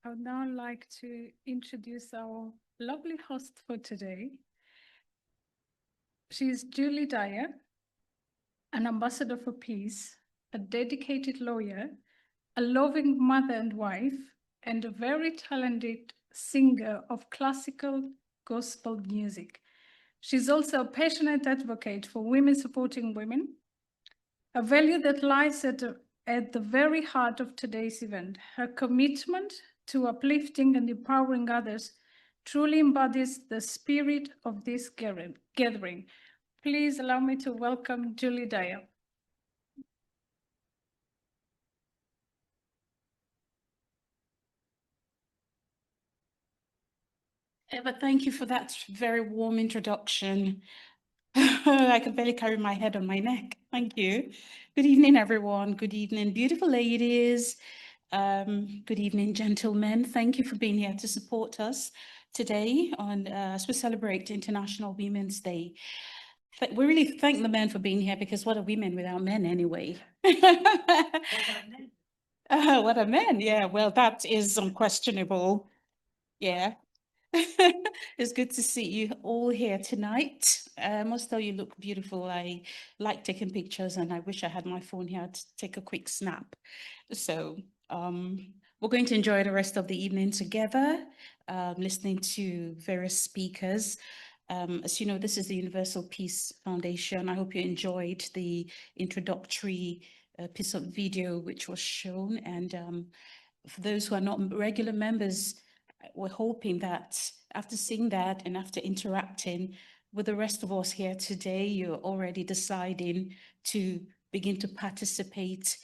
I would now like to introduce our lovely host for today. She is Julie Dyer, an ambassador for peace, a dedicated lawyer, a loving mother and wife, and a very talented singer of classical gospel music. She's also a passionate advocate for women supporting women, a value that lies at the very heart of today's event. Her commitment to uplifting and empowering others truly embodies the spirit of this gathering. Please allow me to welcome Julie Dyer. Eva, thank you for that very warm introduction. I could barely carry my head on my neck. Thank you. Good evening, everyone. Good evening, beautiful ladies. Good evening, gentlemen. Thank you for being here to support us today as we celebrate International Women's Day. We really thank the men for being here, because what are women without men anyway? What are men? Yeah, well, that is unquestionable. Yeah. It's good to see you all here tonight. Most of you look beautiful. I like taking pictures, and I wish I had my phone here to take a quick snap. So we're going to enjoy the rest of the evening together, listening to various speakers. As you know, this is the Universal Peace Foundation. I hope you enjoyed the introductory piece of video which was shown. And for those who are not regular members, we're hoping that after seeing that and after interacting with the rest of us here today, you're already deciding to begin to participate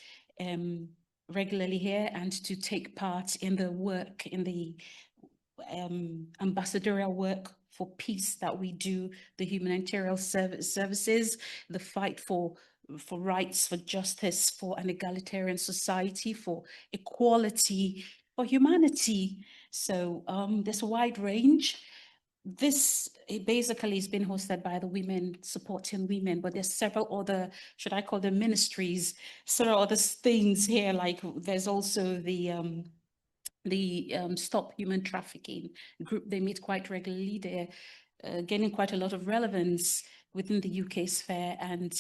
regularly here and to take part in the work, in the ambassadorial work for peace that we do, the humanitarian services, the fight for rights, for justice, for an egalitarian society, for equality, for humanity. So there's a wide range. This basically is being hosted by the Women Supporting Women, but there's several other, should I call them ministries, several other things here, like there's also the Stop Human Trafficking group. They meet quite regularly. They're gaining quite a lot of relevance within the UK sphere, and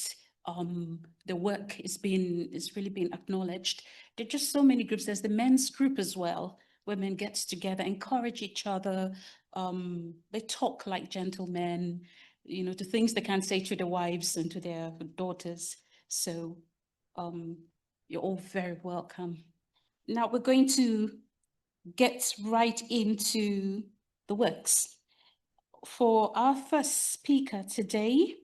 the work is really being acknowledged. There are just so many groups. There's the men's group as well, where men get together, encourage each other. They talk like gentlemen, you know, the things they can't say to their wives and to their daughters. So you're all very welcome. Now we're going to get right into the works. For our first speaker today,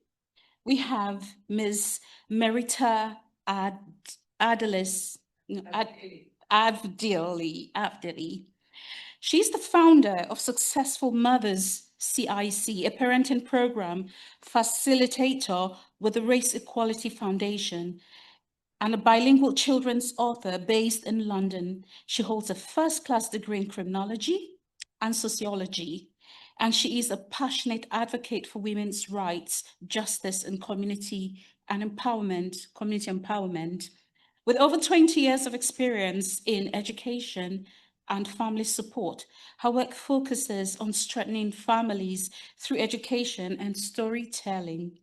we have Ms. Merita Avdyli. She's the founder of Successful Mothers CIC, a parenting program facilitator with the Race Equality Foundation, and a bilingual children's author based in London. She holds a first-class degree in criminology and sociology, and she is a passionate advocate for women's rights, justice, and community empowerment. With over 20 years of experience in education and family support, her work focuses on strengthening families through education and storytelling,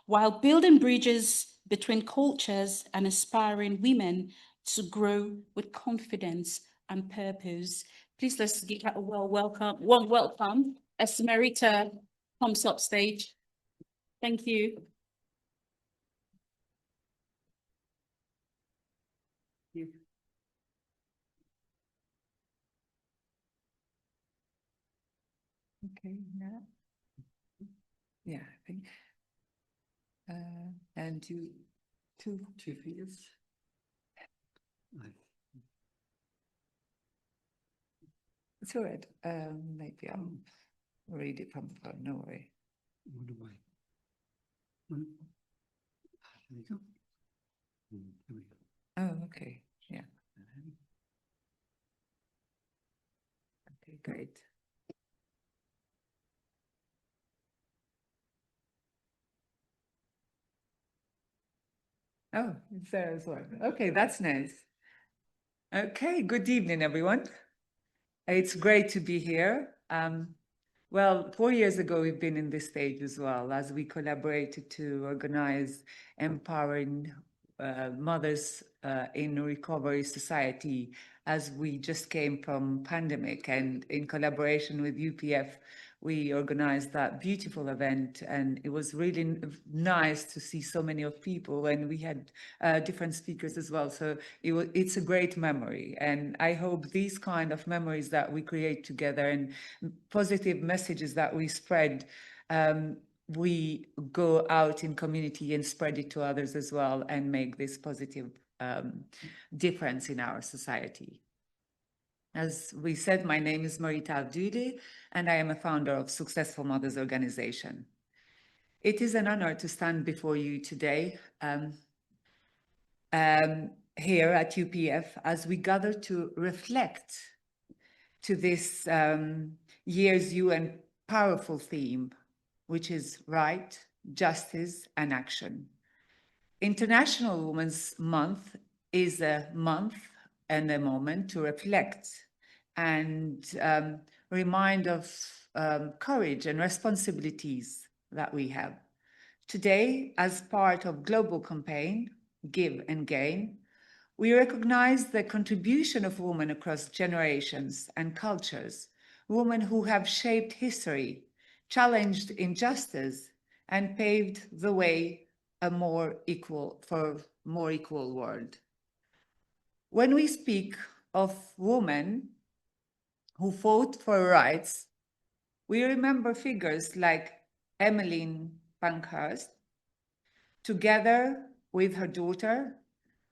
while building bridges between cultures and inspiring women to grow with confidence and purpose. Please let's give her a warm welcome as Merita comes up stage. Thank you. Okay, yeah, I think. And two figures. It's all right. Maybe I'll read it from the phone. No worry. What do I? There we go. There we go. Oh, okay. Yeah. Okay, great. Oh, it's there as well. Okay, that's nice. Okay, good evening, everyone. It's great to be here. Well, 4 years ago, we've been in this stage as well, as we collaborated to organize empowering mothers in recovery society, as we just came from pandemic, and in collaboration with UPF, we organized that beautiful event, and it was really nice to see so many of people, and we had different speakers as well. So it's a great memory, and I hope these kind of memories that we create together and positive messages that we spread, we go out in community and spread it to others as well, and make this positive difference in our society. As we said, my name is Merita Avdyli, and I am a founder of Successful Mothers Organization. It is an honor to stand before you today here at UPF as we gather to reflect to this year's UN powerful theme, which is right, justice, and action. International Women's Month is a month and a moment to reflect and remind of courage and responsibilities that we have. Today, as part of global campaign, Give and Gain, we recognize the contribution of women across generations and cultures, women who have shaped history, challenged injustice, and paved the way for a more equal world. When we speak of women who fought for rights, we remember figures like Emmeline Pankhurst, together with her daughter,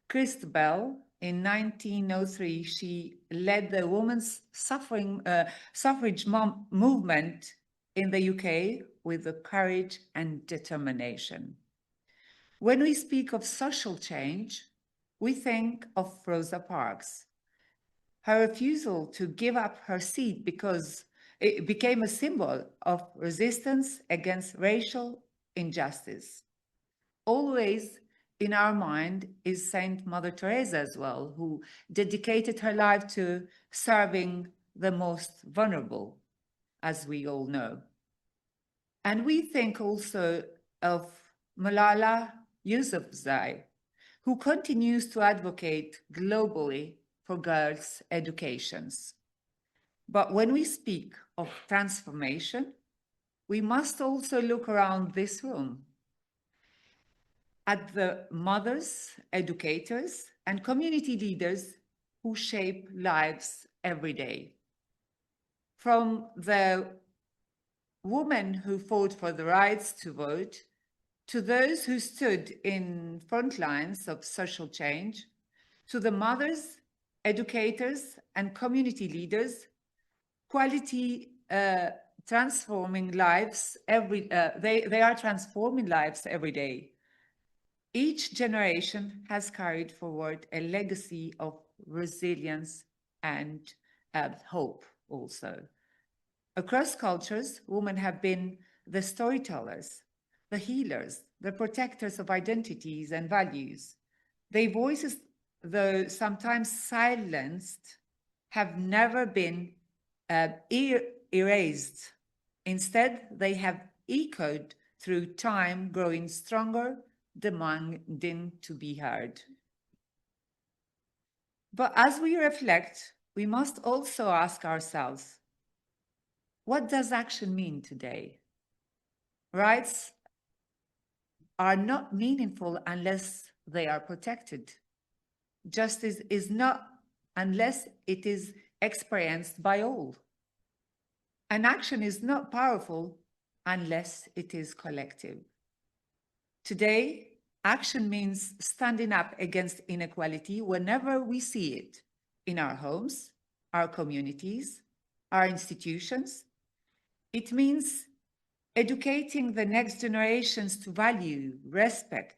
Christabel. In 1903, she led the women's suffrage movement in the UK with the courage and determination. When we speak of social change, we think of Rosa Parks. Her refusal to give up her seat because it became a symbol of resistance against racial injustice. Always in our mind is Saint Mother Teresa as well, who dedicated her life to serving the most vulnerable, as we all know. And we think also of Malala Yousafzai, who continues to advocate globally for girls' educations. But when we speak of transformation, we must also look around this room at the mothers, educators, and community leaders who shape lives every day. From the women who fought for the rights to vote, to those who stood in front lines of social change, to the mothers, educators, and community leaders, transforming lives they are transforming lives every day. Each generation has carried forward a legacy of resilience and hope also. Across cultures, women have been the storytellers, the healers, the protectors of identities and values. Their voices, though sometimes silenced, have never been erased. Instead, they have echoed through time, growing stronger, demanding to be heard. But as we reflect, we must also ask ourselves, what does action mean today? Rights are not meaningful unless they are protected. Justice is not unless it is experienced by all. And action is not powerful unless it is collective. Today, action means standing up against inequality whenever we see it in our homes, our communities, our institutions. It means educating the next generations to value, respect,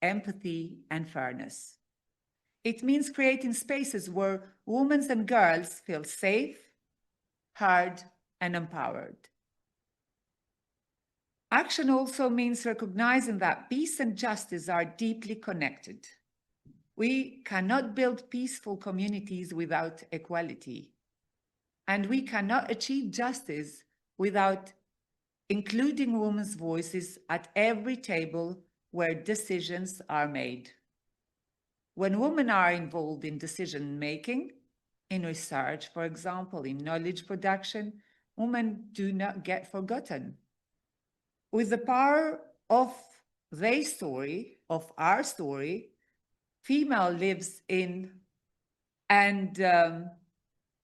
empathy, and fairness. It means creating spaces where women and girls feel safe, heard, and empowered. Action also means recognizing that peace and justice are deeply connected. We cannot build peaceful communities without equality. And we cannot achieve justice without including women's voices at every table where decisions are made. When women are involved in decision-making, in research, for example, in knowledge production, women do not get forgotten. With the power of their story, of our story, female lives in and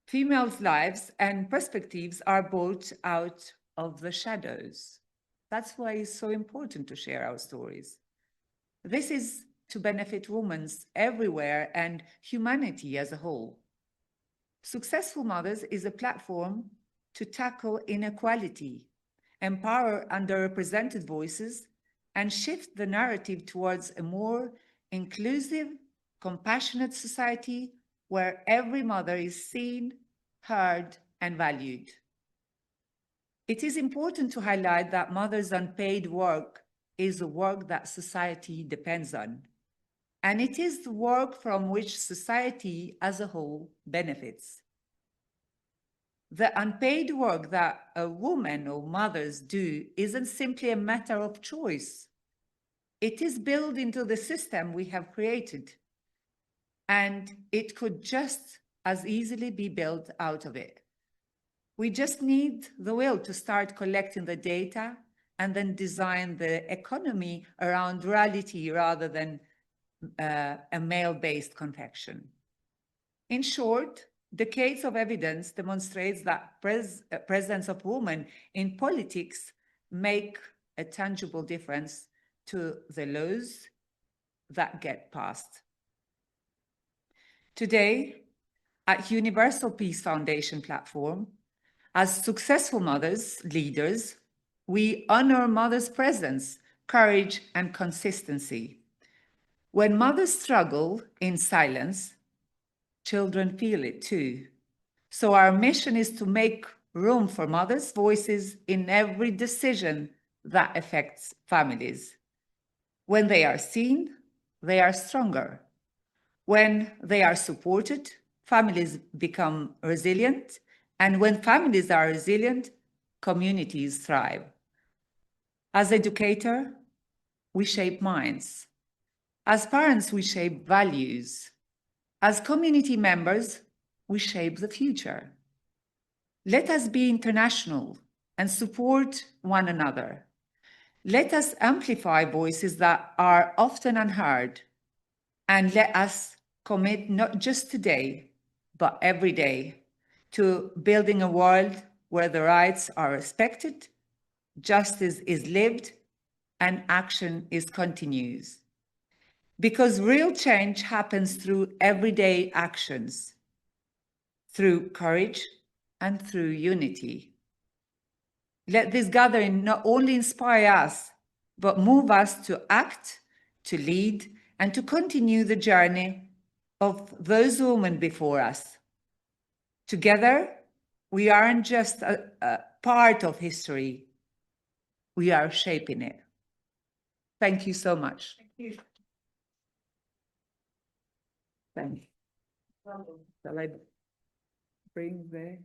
females' lives and perspectives are brought out of the shadows. That's why it's so important to share our stories. This is to benefit women everywhere and humanity as a whole. Successful Mothers is a platform to tackle inequality, empower underrepresented voices, and shift the narrative towards a more inclusive, compassionate society where every mother is seen, heard, and valued. It is important to highlight that mothers' unpaid work is the work that society depends on, and it is the work from which society as a whole benefits. The unpaid work that a woman or mothers do isn't simply a matter of choice. It is built into the system we have created, and it could just as easily be built out of it. We just need the will to start collecting the data and then design the economy around reality rather than a male-based confection. In short, decades of evidence demonstrates that presence of women in politics make a tangible difference to the laws that get passed. Today, at Universal Peace Foundation platform, as successful mothers, leaders, we honor mothers' presence, courage, and consistency. When mothers struggle in silence, children feel it too. So our mission is to make room for mothers' voices in every decision that affects families. When they are seen, they are stronger. When they are supported, families become resilient. And when families are resilient, communities thrive. As educators, we shape minds. As parents, we shape values. As community members, we shape the future. Let us be international and support one another. Let us amplify voices that are often unheard, and let us commit not just today, but every day to building a world where the rights are respected, justice is lived, and action is continuous. Because real change happens through everyday actions, through courage and through unity. Let this gathering not only inspire us, but move us to act, to lead, and to continue the journey of those women before us. Together, we aren't just a part of history, we are shaping it. Thank you so much. Thank you. Thank you. Shall I bring the...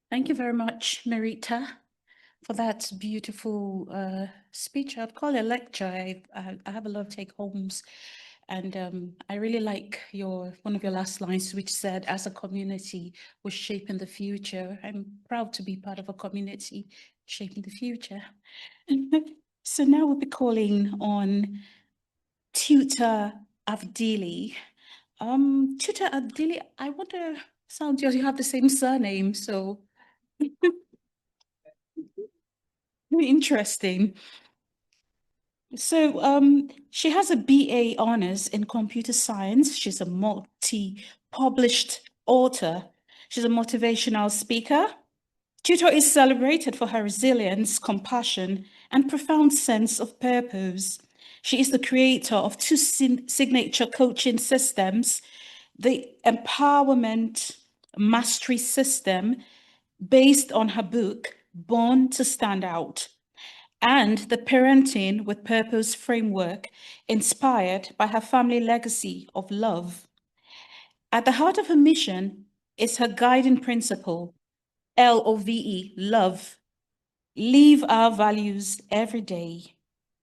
Thank you very much, Merita, for that beautiful speech. I'd call it a lecture. I have a lot of take-homes, and I really like one of your last lines, which said, "As a community, we're shaping the future." I'm proud to be part of a community shaping the future. So now we'll be calling on Teuta Avdyli. Teuta Avdyli, I wonder, sounds you have the same surname, so interesting. So she has a BA honors in computer science. She's a multi-published author. She's a motivational speaker. Teuta is celebrated for her resilience, compassion, and profound sense of purpose. She is the creator of two signature coaching systems, the Empowerment Mastery System, based on her book, Born to Stand Out, and the Parenting with Purpose framework, inspired by her family legacy of love. At the heart of her mission is her guiding principle, LOVE, love. Live our values every day.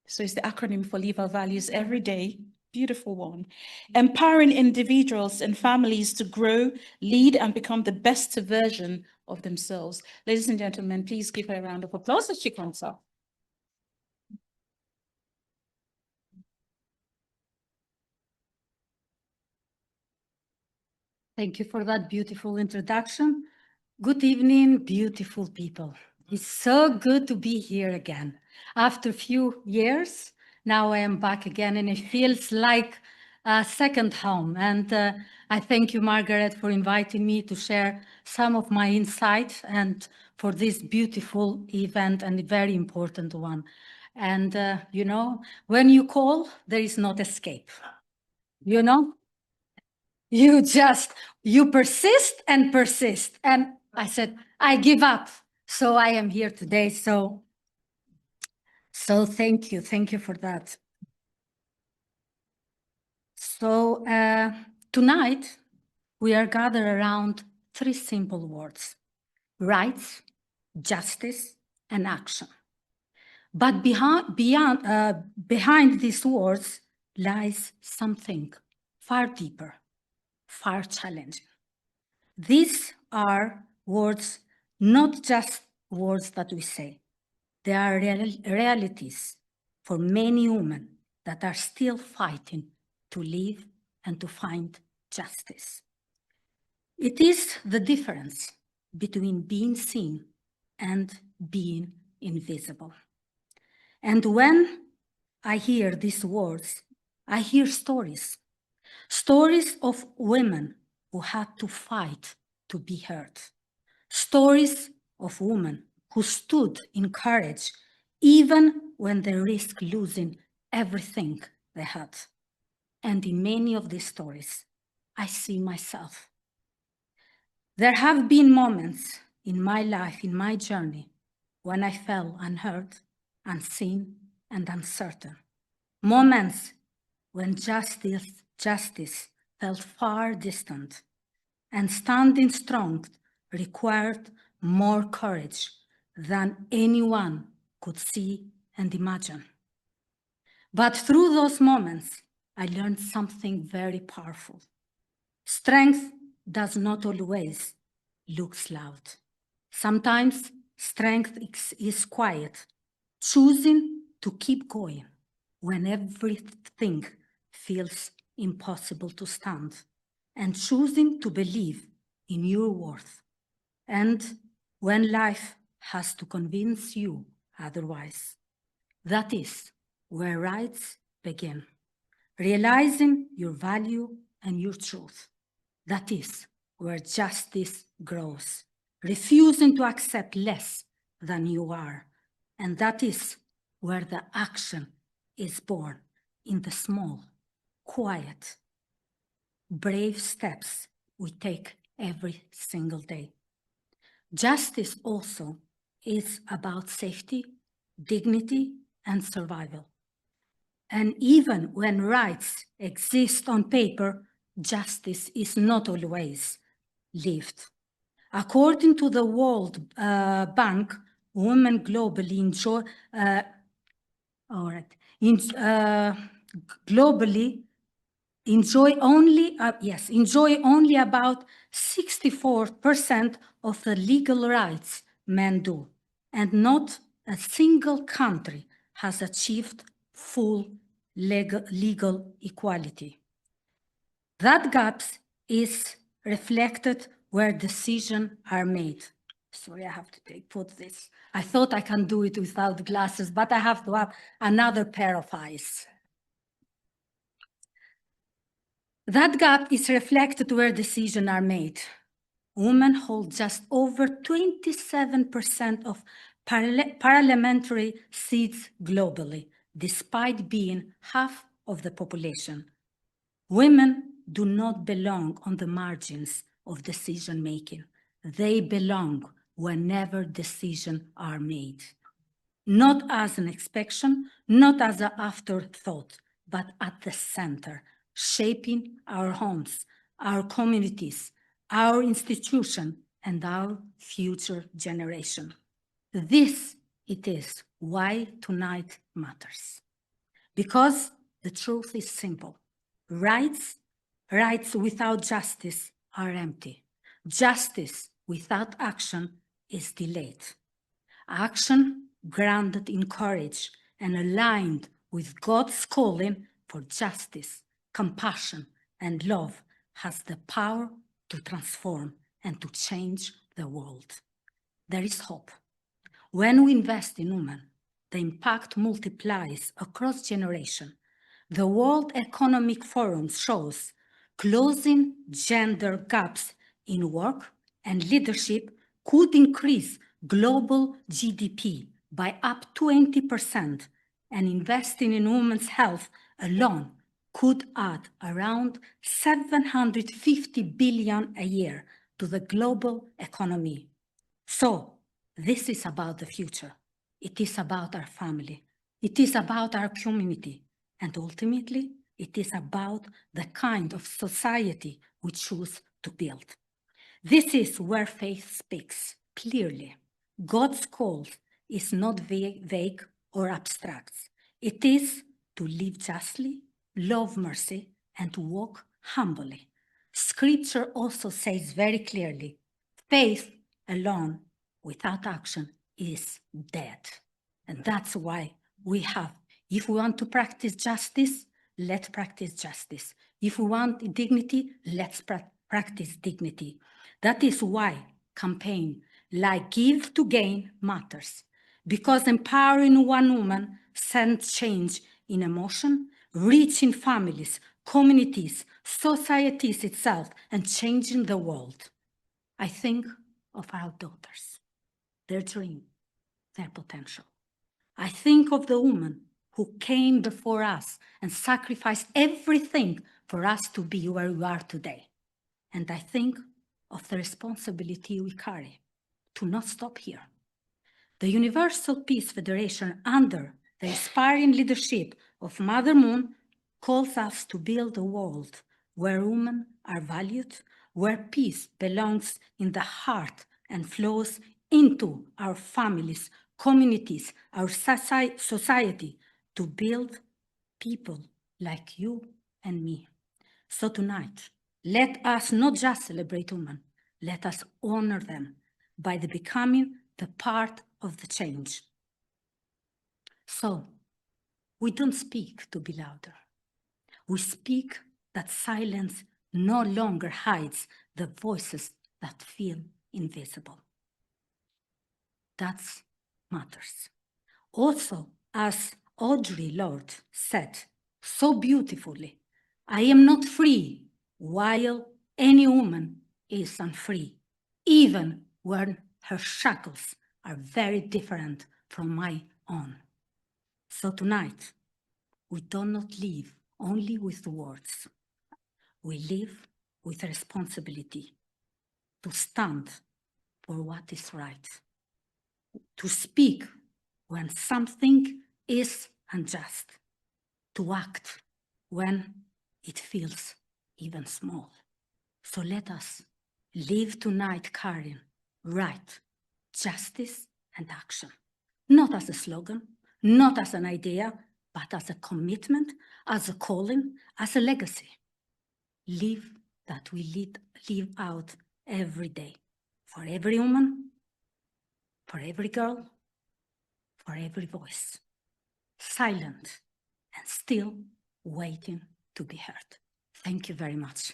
So it's the acronym for Live Our Values Every Day. Beautiful one. Empowering individuals and families to grow, lead, and become the best version of themselves. Ladies and gentlemen, please give her a round of applause as she comes up. Thank you for that beautiful introduction. Good evening, beautiful people. It's so good to be here again. After a few years, now I am back again, and it feels like a second home. And I thank you, Margaret, for inviting me to share some of my insights and for this beautiful event and a very important one. And, you know, when you call, there is not escape, you know? You persist and persist. And I said, I give up. So I am here today. So thank you. Thank you for that. So tonight, we are gathered around three simple words: rights, justice, and action. But behind these words lies something far deeper, far challenging. These are words, not just words that we say. They are realities for many women that are still fighting to live and to find justice. It is the difference between being seen and being invisible. And when I hear these words, I hear stories of women who had to fight to be heard, stories of women who stood in courage even when they risked losing everything they had. And in many of these stories, I see myself. There have been moments in my life, in my journey, when I felt unheard, unseen, and uncertain. Moments when justice felt far distant, and standing strong required more courage than anyone could see and imagine. But through those moments, I learned something very powerful. Strength does not always look loud. Sometimes strength is quiet, choosing to keep going when everything feels impossible to stand, and choosing to believe in your worth, and when life has to convince you otherwise. That is where rights begin. Realizing your value and your truth. That is where justice grows. Refusing to accept less than you are. And that is where the action is born, in the small, quiet, brave steps we take every single day. Justice also is about safety, dignity, and survival. And even when rights exist on paper, justice is not always lived. According to the World Bank, women globally enjoy only about 64% of the legal rights men do, and not a single country has achieved full legal equality. That gap is reflected where decisions are made. Sorry, I have to put this. I thought I can do it without glasses, but I have to have another pair of eyes. That gap is reflected where decisions are made. Women hold just over 27% of parliamentary seats globally, despite being half of the population. Women do not belong on the margins of decision-making. They belong whenever decisions are made. Not as an exception, not as an afterthought, but at the center, shaping our homes, our communities, our institution, and our future generation. This it is why tonight matters. Because the truth is simple. Rights without justice are empty. Justice without action is delayed. Action grounded in courage and aligned with God's calling for justice, compassion, and love has the power to transform and to change the world. There is hope. When we invest in women, the impact multiplies across generations. The World Economic Forum shows closing gender gaps in work and leadership could increase global GDP by up 20%, and investing in women's health alone could add around 750 billion a year to the global economy. So, this is about the future. It is about our family. It is about our community. And ultimately, it is about the kind of society we choose to build. This is where faith speaks clearly. God's call is not vague or abstract. It is to live justly, love mercy, and to walk humbly. Scripture also says very clearly, faith alone without action is dead. And that's why we have, if we want to practice justice, let's practice justice. If we want dignity, let's practice dignity. That is why campaign like Give to Gain matters, because empowering one woman sends change in emotion, reaching families, communities, societies itself, and changing the world. I think of our daughters, their dream, their potential. I think of the women who came before us and sacrificed everything for us to be where we are today. And I think of the responsibility we carry to not stop here. The Universal Peace Federation, under the inspiring leadership of Mother Moon, calls us to build a world where women are valued, where peace belongs in the heart and flows into our families, communities, our society, to build people like you and me. So tonight, let us not just celebrate women, let us honor them by becoming the part of the change. So, we don't speak to be louder. We speak that silence no longer hides the voices that feel invisible. That matters. Also, as Audre Lorde said so beautifully, I am not free while any woman is unfree, even when her shackles are very different from my own. So tonight, we do not live only with words. We live with responsibility to stand for what is right, to speak when something is unjust, to act when it feels even small. So let us live tonight carrying right, justice, and action, not as a slogan, not as an idea, but as a commitment, as a calling, as a legacy. Live that we live out every day, for every woman, for every girl, for every voice, silent and still waiting to be heard. Thank you very much.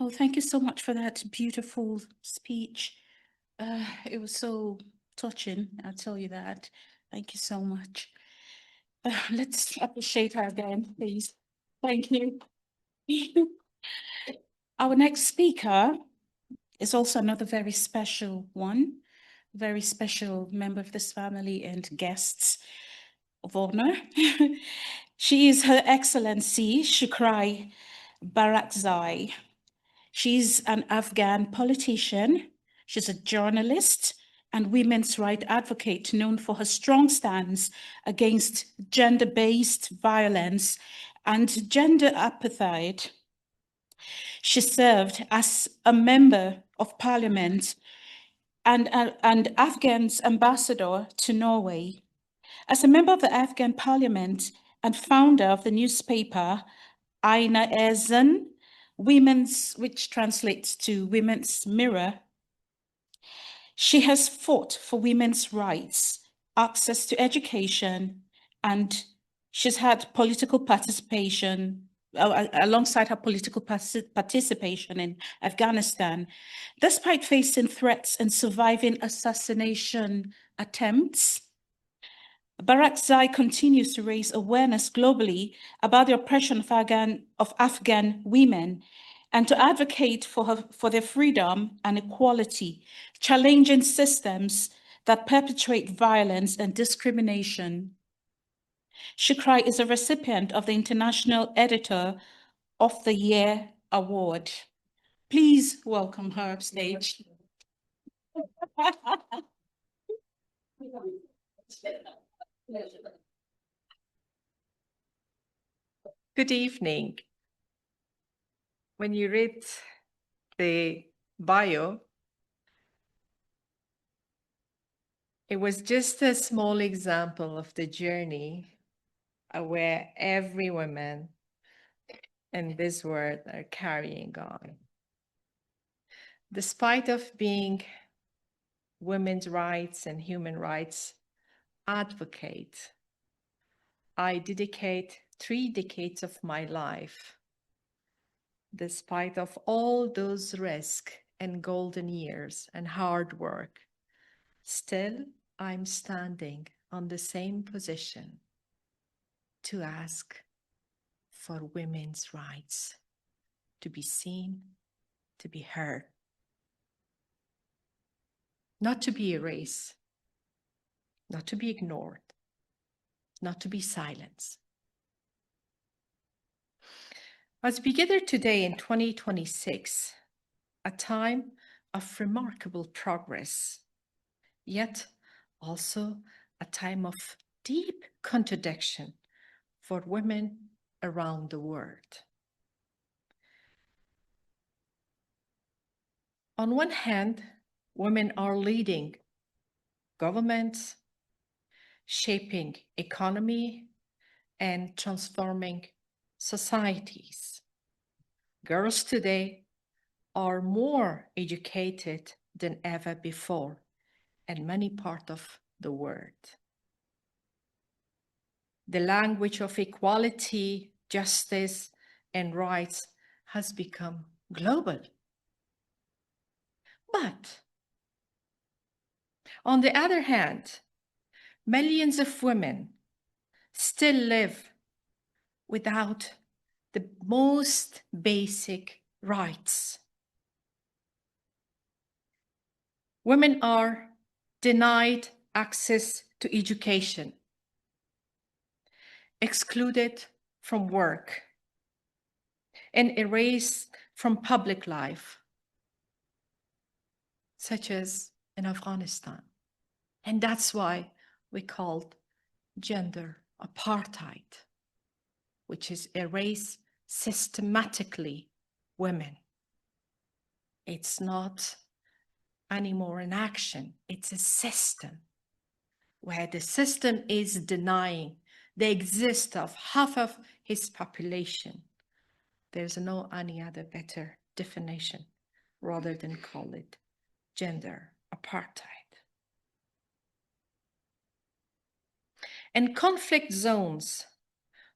Oh, thank you so much for that beautiful speech. It was so touching, I'll tell you that. Thank you so much. Let's appreciate her again, please. Thank you. Our next speaker is also another very special one, very special member of this family and guests of honor. She is Her Excellency Shukria Barakzai. She's an Afghan politician. She's a journalist and women's rights advocate known for her strong stance against gender-based violence and gender apartheid. She served as a member of parliament and Afghan's ambassador to Norway. As a member of the Afghan parliament and founder of the newspaper Ayna Women's, which translates to Women's Mirror, she has fought for women's rights, access to education, and she's had political participation alongside her political participation in Afghanistan, despite facing threats and surviving assassination attempts. Barakzai continues to raise awareness globally about the oppression of Afghan women and to advocate for their freedom and equality, challenging systems that perpetuate violence and discrimination. Shukria is a recipient of the International Editor of the Year Award. Please welcome her upstage. Good evening. When you read the bio, it was just a small example of the journey where every woman in this world are carrying on. Despite of being women's rights and human rights advocate, I dedicate 3 decades of my life, despite of all those risks and golden years and hard work, still I'm standing on the same position to ask for women's rights to be seen, to be heard, not to be erased, not to be ignored, not to be silenced. As we gather today in 2026, a time of remarkable progress, yet also a time of deep contradiction for women around the world. On one hand, women are leading governments, shaping economy, and transforming societies. Girls today are more educated than ever before in many parts of the world. The language of equality, justice, and rights has become global. But on the other hand, millions of women still live without the most basic rights. Women are denied access to education, excluded from work, and erased from public life, such as in Afghanistan. And that's why we called gender apartheid, which is erase systematically women. It's not anymore an action, it's a system where the system is denying the existence of half of his population. There's no any other better definition rather than call it gender apartheid. In conflict zones,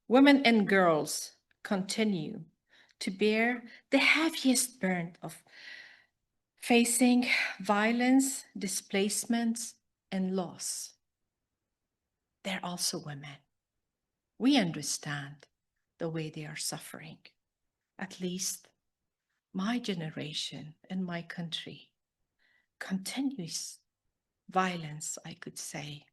women and girls continue to bear the heaviest burden of facing violence, displacements, and loss. They're also women. We understand the way they are suffering. At least my generation and my country. Continuous violence, I could say.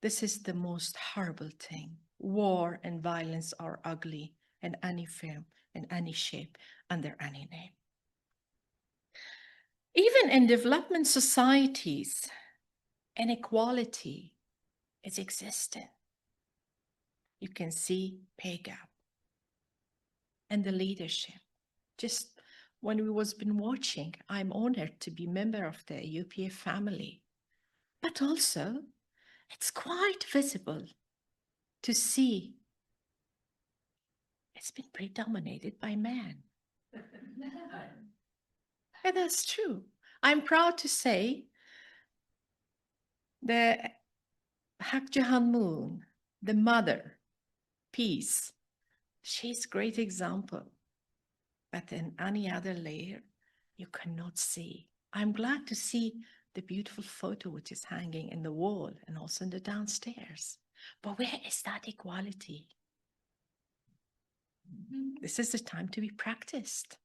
This is the most horrible thing. War and violence are ugly in any form, in any shape, under any name. Even in development societies, inequality is existing. You can see pay gap and the leadership. Just when we was been watching, I'm honored to be member of the UPF family, but also it's quite visible to see it's been predominated by men. And that's true. I'm proud to say the Haq Jahan Moon, the mother, Peace, she's a great example. But in any other layer, you cannot see. I'm glad to see the beautiful photo which is hanging in the wall and also in the downstairs. But where is that equality? This is the time to be practiced.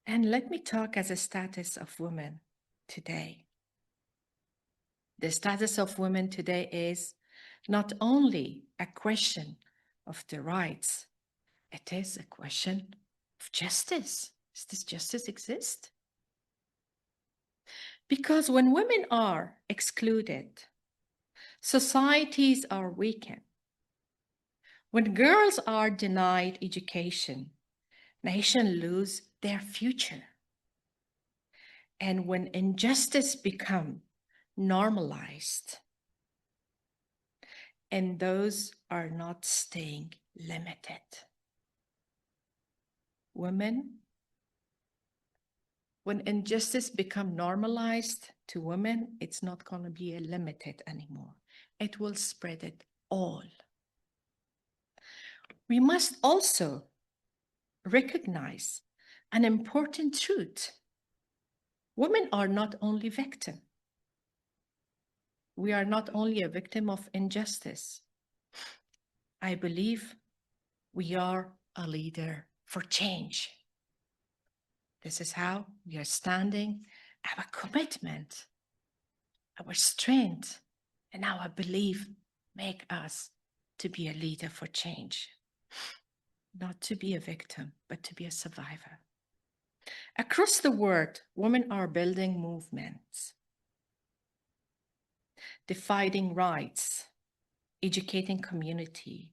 And let me talk as a status of women today. The status of women today is not only a question of the rights, it is a question of justice. Does this justice exist? Because when women are excluded, societies are weakened. When girls are denied education, nations lose their future. And when injustice becomes normalized, and those are not staying limited. Women, when injustice becomes normalized to women, it's not going to be limited anymore. It will spread it all. We must also recognize an important truth. Women are not only victims. We are not only a victim of injustice. I believe we are a leader for change. This is how we are standing, our commitment, our strength, and our belief make us to be a leader for change. Not to be a victim, but to be a survivor. Across the world, women are building movements, defending rights, educating community,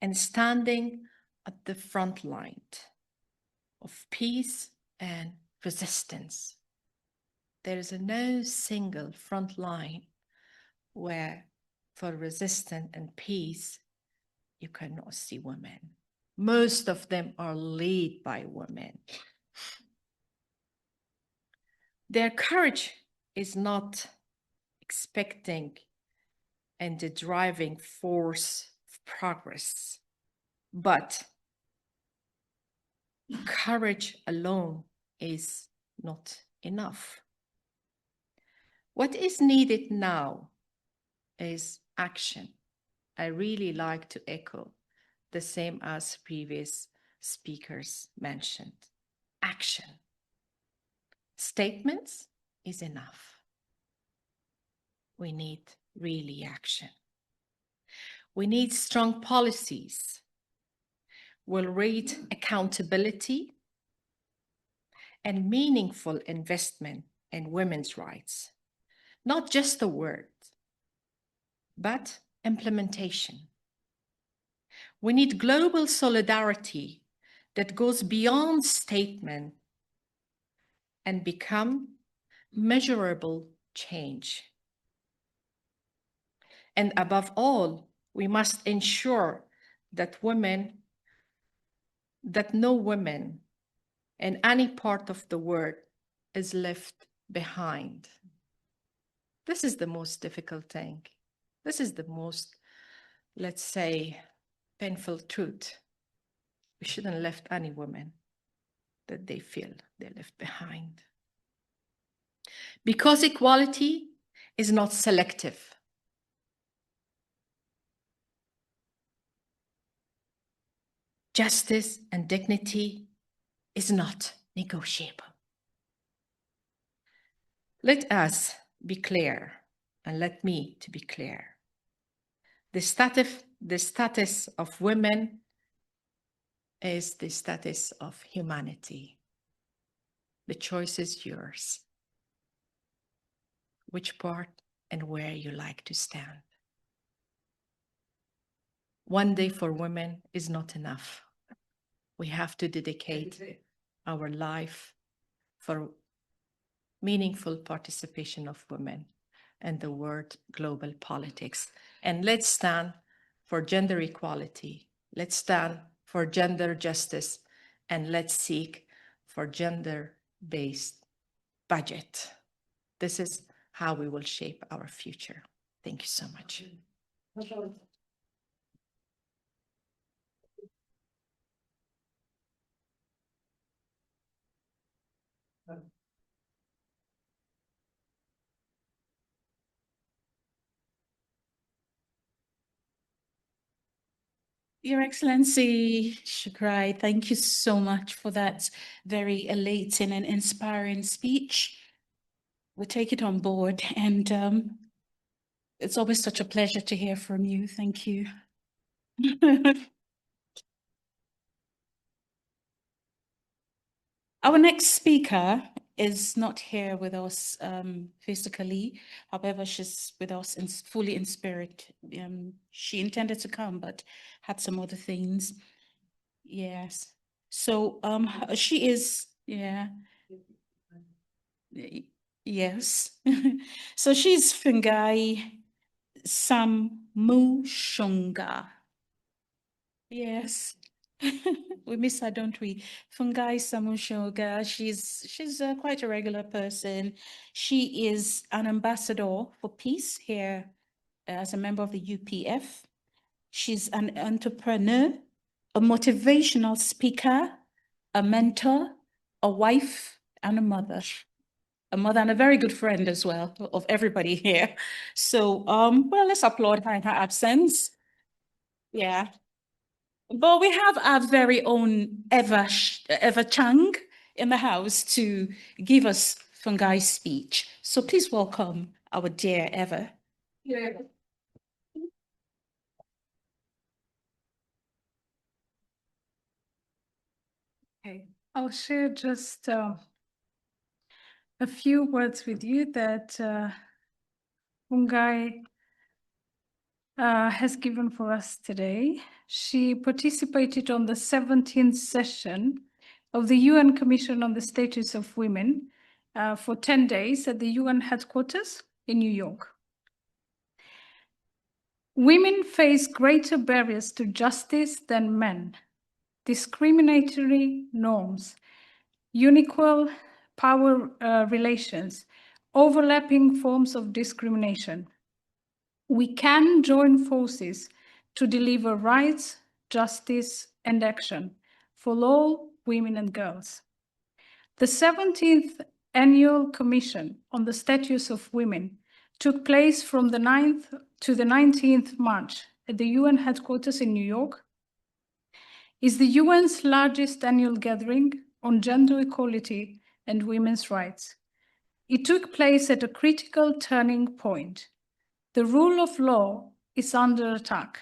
and standing at the front line of peace and resistance. There is no single front line where for resistance and peace, you cannot see women. Most of them are led by women. Their courage is not expecting and the driving force of progress, but courage alone is not enough. What is needed now is action. I really like to echo the same as previous speakers mentioned. Action. Statements is enough. We need really action. We need strong policies. We'll rate accountability and meaningful investment in women's rights. Not just the word, but implementation. We need global solidarity that goes beyond statement and become measurable change. And above all, we must ensure that no woman in any part of the world is left behind. This is the most difficult thing. This is the most, let's say, painful truth. We shouldn't left any woman that they feel they left behind. Because equality is not selective. Justice and dignity is not negotiable. Let us be clear, and let me to be clear. The status of women is the status of humanity. The choice is yours. Which part and where you like to stand. One day for women is not enough. We have to dedicate our life for meaningful participation of women in the world global politics. And let's stand for gender equality. Let's stand for gender justice, and let's seek for gender-based budget. This is how we will shape our future. Thank you so much. Your Excellency, Shukria, thank you so much for that very elating and inspiring speech. We take it on board, and it's always such a pleasure to hear from you. Thank you. Our next speaker is not here with us physically. However, she's with us fully in spirit. She intended to come, but had some other things. Yes. So she is, yeah. Yes. So she's Fungai Samushonga. Yes. We miss her, don't we? Fungai Samushonga. She's quite a regular person. She is an ambassador for peace here as a member of the UPF. She's an entrepreneur, a motivational speaker, a mentor, a wife, and a mother and a very good friend as well of everybody here. So, well, let's applaud her in her absence. Yeah. But we have our very own Eva Chang in the house to give us Fungai's speech. So please welcome our dear Eva. Yeah. Okay, I'll share just a few words with you that Fungai has given for us today. She participated on the 17th session of the UN Commission on the Status of Women for 10 days at the UN headquarters in New York. Women face greater barriers to justice than men. Discriminatory norms, unequal power relations, overlapping forms of discrimination. We can join forces to deliver rights, justice, and action for all women and girls. The 17th Annual Commission on the Status of Women took place from the 9th to the 19th March at the UN headquarters in New York. Is the UN's largest annual gathering on gender equality and women's rights. It took place at a critical turning point. The rule of law is under attack.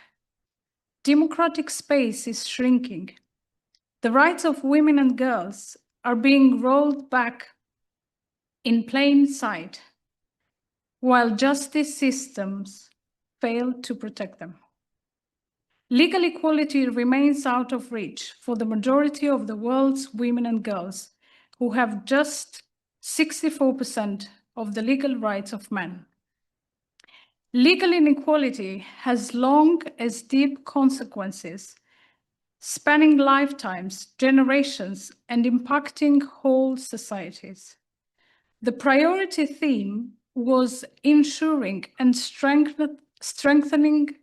Democratic space is shrinking. The rights of women and girls are being rolled back in plain sight, while justice systems fail to protect them. Legal equality remains out of reach for the majority of the world's women and girls, who have just 64% of the legal rights of men. Legal inequality has long as deep consequences, spanning lifetimes, generations, and impacting whole societies. The priority theme was ensuring and strengthening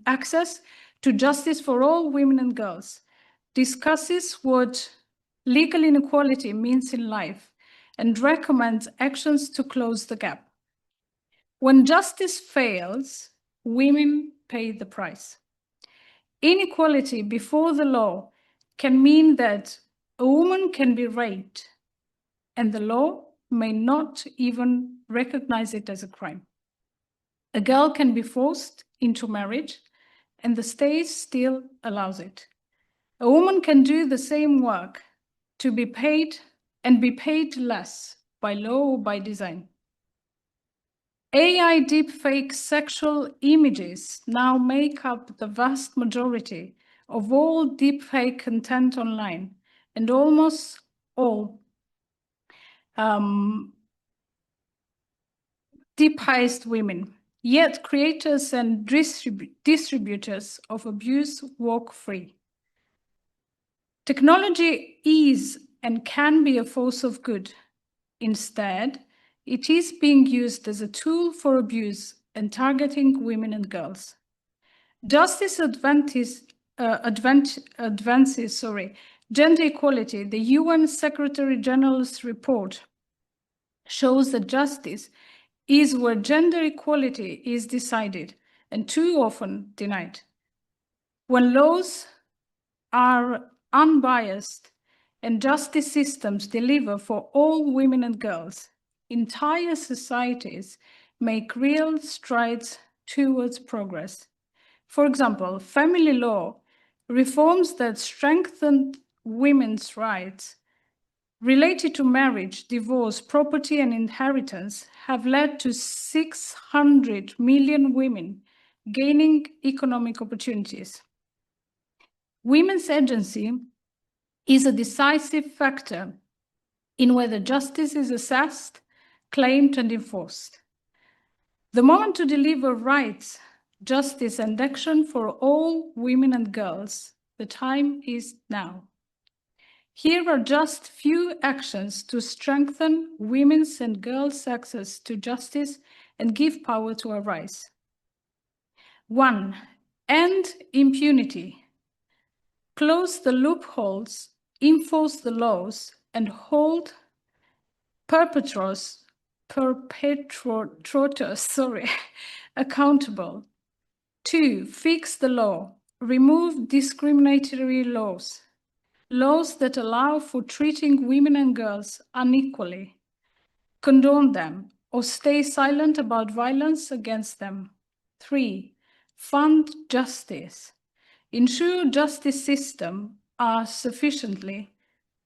access to justice for all women and girls, discusses what legal inequality means in life, and recommends actions to close the gap. When justice fails, women pay the price. Inequality before the law can mean that a woman can be raped and the law may not even recognize it as a crime. A girl can be forced into marriage and the state still allows it. A woman can do the same work to be paid and be paid less by law or by design. AI deepfake sexual images now make up the vast majority of all deepfake content online, and almost all deepized women. Yet creators and distributors of abuse walk free. Technology is and can be a force of good. Instead, it is being used as a tool for abuse and targeting women and girls. Justice advances gender equality. The UN Secretary General's report shows that justice is where gender equality is decided and too often denied. When laws are unbiased and justice systems deliver for all women and girls, entire societies make real strides towards progress. For example, family law reforms that strengthen women's rights related to marriage, divorce, property, and inheritance have led to 600 million women gaining economic opportunities. Women's agency is a decisive factor in whether justice is assessed, claimed, and enforced. The moment to deliver rights, justice, and action for all women and girls, the time is now. Here are just few actions to strengthen women's and girls' access to justice and give power to our rights. 1. End impunity. Close the loopholes, enforce the laws, and hold perpetrators accountable. 2. Fix the law. Remove discriminatory laws. Laws that allow for treating women and girls unequally. Condone them or stay silent about violence against them. 3. Fund justice. Ensure justice systems are sufficiently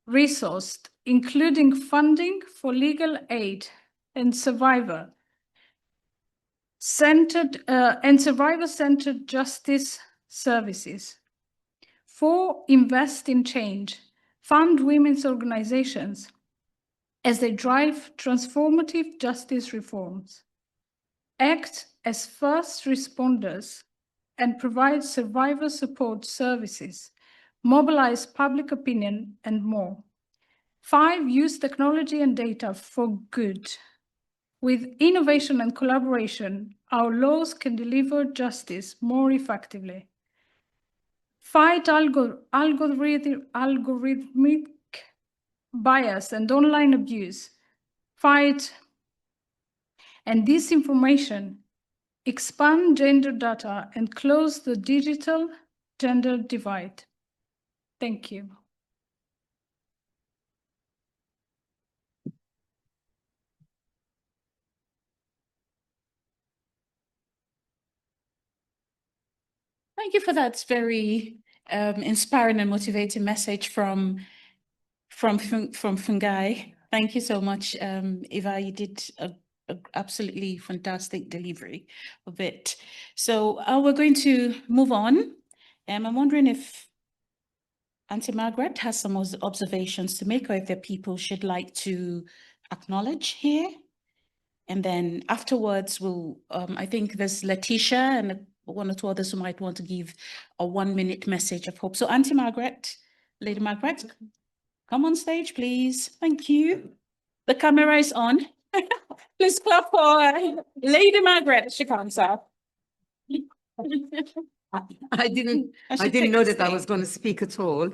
resourced, including funding for legal aid and survivor-centered justice services. 4. Invest in change. Fund women's organizations as they drive transformative justice reforms. Act as first responders and provide survivor support services, mobilize public opinion, and more. 5. Use technology and data for good. With innovation and collaboration, our laws can deliver justice more effectively. Fight algorithmic bias and online abuse. Fight and disinformation. Expand gender data and close the digital gender divide. Thank you. Thank you for that very inspiring and motivating message from Fungai. Thank you so much, Eva. You did a absolutely fantastic delivery of it. So we're going to move on. I'm wondering if Auntie Margaret has some observations to make, or if there are people she'd like to acknowledge here. And then afterwards, we'll, I think there's Letitia and one or two others who might want to give a 1-minute message of hope. So Auntie Margaret, Lady Margaret, come on stage, please. Thank you. The camera is on. Please clap for Lady Margaret as she comes up. I didn't And I she didn't takes know the that I was stage. going to speak at all.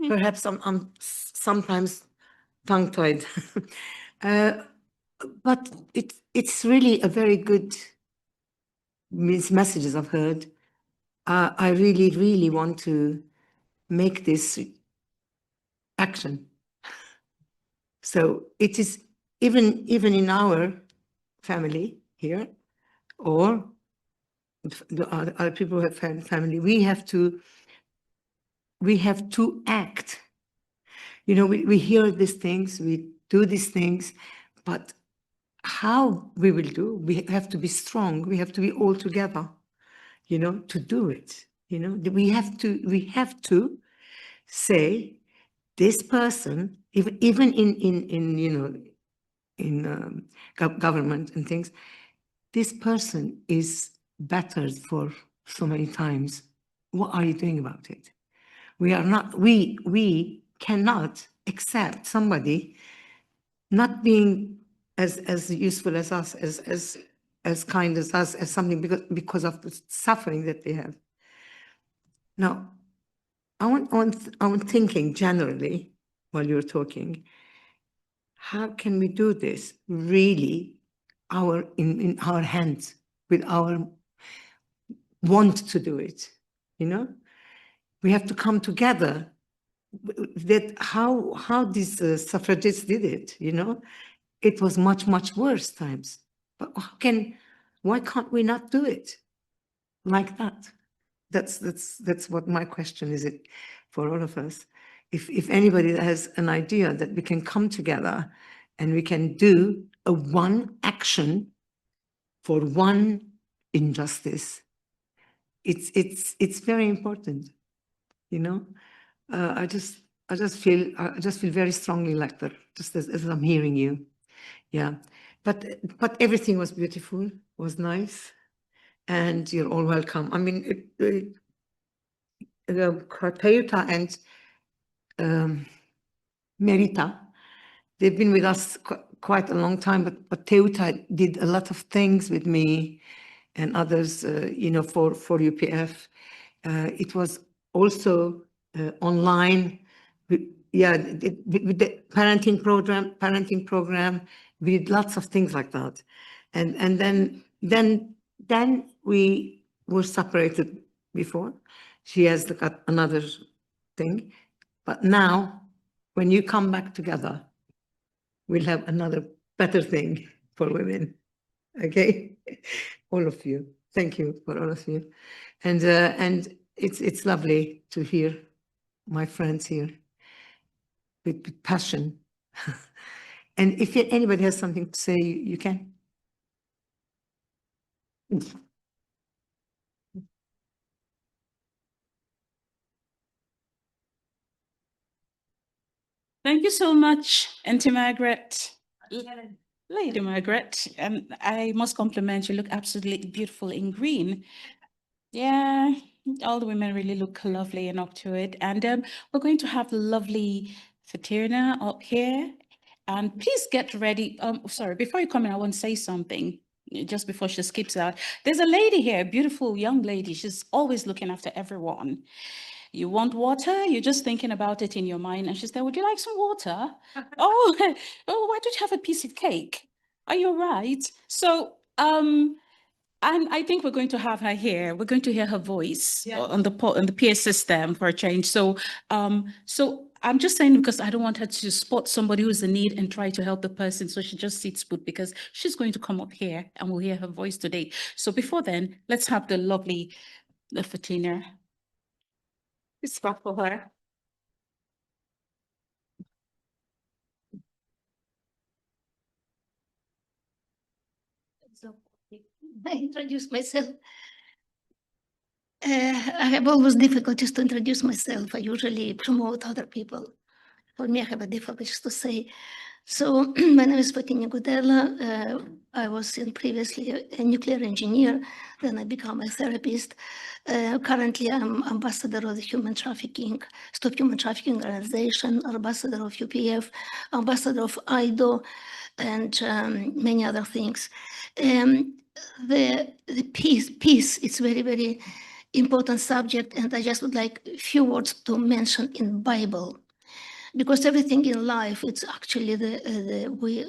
Perhaps I'm sometimes tongue-tied. But it's really a very good messages I've heard. I really, really want to make this action. So it is even in our family here, or the other people who have family, we have to act. You know, we hear these things, we do these things, but how we will do, we have to be strong, we have to be all together, you know, to do it. You know, we have to say, this person, even in you know, in government and things, this person is battered for so many times. What are you doing about it? We cannot accept somebody not being as useful as us, as kind as us, as something, because of the suffering that they have. Now, I'm thinking generally while you're talking, how can we do this really in our hands, with our want to do it, you know? We have to come together. That how these suffragists did it, you know? It was much worse times. But why can't we not do it like that? That's what my question is, it for all of us. If anybody has an idea that we can come together and we can do a one action for one injustice, it's very important, you know. I just feel very strongly like that, just as I'm hearing you. Yeah, but everything was beautiful, was nice, and you're all welcome. I mean, Teuta and Merita, they've been with us quite a long time, but Teuta did a lot of things with me and others, you know, for UPF. It was also online. Yeah, with the parenting program, we did lots of things like that, and then we were separated before. She has got another thing, but now when you come back together, we'll have another better thing for women. Okay, all of you. Thank you for all of you, and it's lovely to hear my friends here with passion. And if anybody has something to say, you can. Thank you so much, Auntie Margaret. Lady Margaret, I must compliment you. Look absolutely beautiful in green. Yeah, all the women really look lovely and up to it. And we're going to have the lovely Fatirna up here. And please get ready. Sorry, before you come in, I want to say something just before she skips out. There's a lady here, a beautiful young lady. She's always looking after everyone. You want water? You're just thinking about it in your mind. And she said, would you like some water? Oh, why don't you have a piece of cake? Are you all right? So, and I think we're going to have her here. We're going to hear her voice on the PA system for a change. So, so I'm just saying, because I don't want her to spot somebody who's in need and try to help the person. So she just sits put, because she's going to come up here and we'll hear her voice today. So before then, let's have the lovely Fatina. It's fun for her. So I introduce myself. I have always difficulties to introduce myself. I usually promote other people. For me, I have a difficulties to say. So my name is Fatina Gudela. I was previously a nuclear engineer. Then I became a therapist. Currently, I'm ambassador of the Stop Human Trafficking Organization, ambassador of UPF, ambassador of IDO, and many other things. The peace is very, very important subject, and I just would like a few words to mention in Bible, because everything in life, it's actually we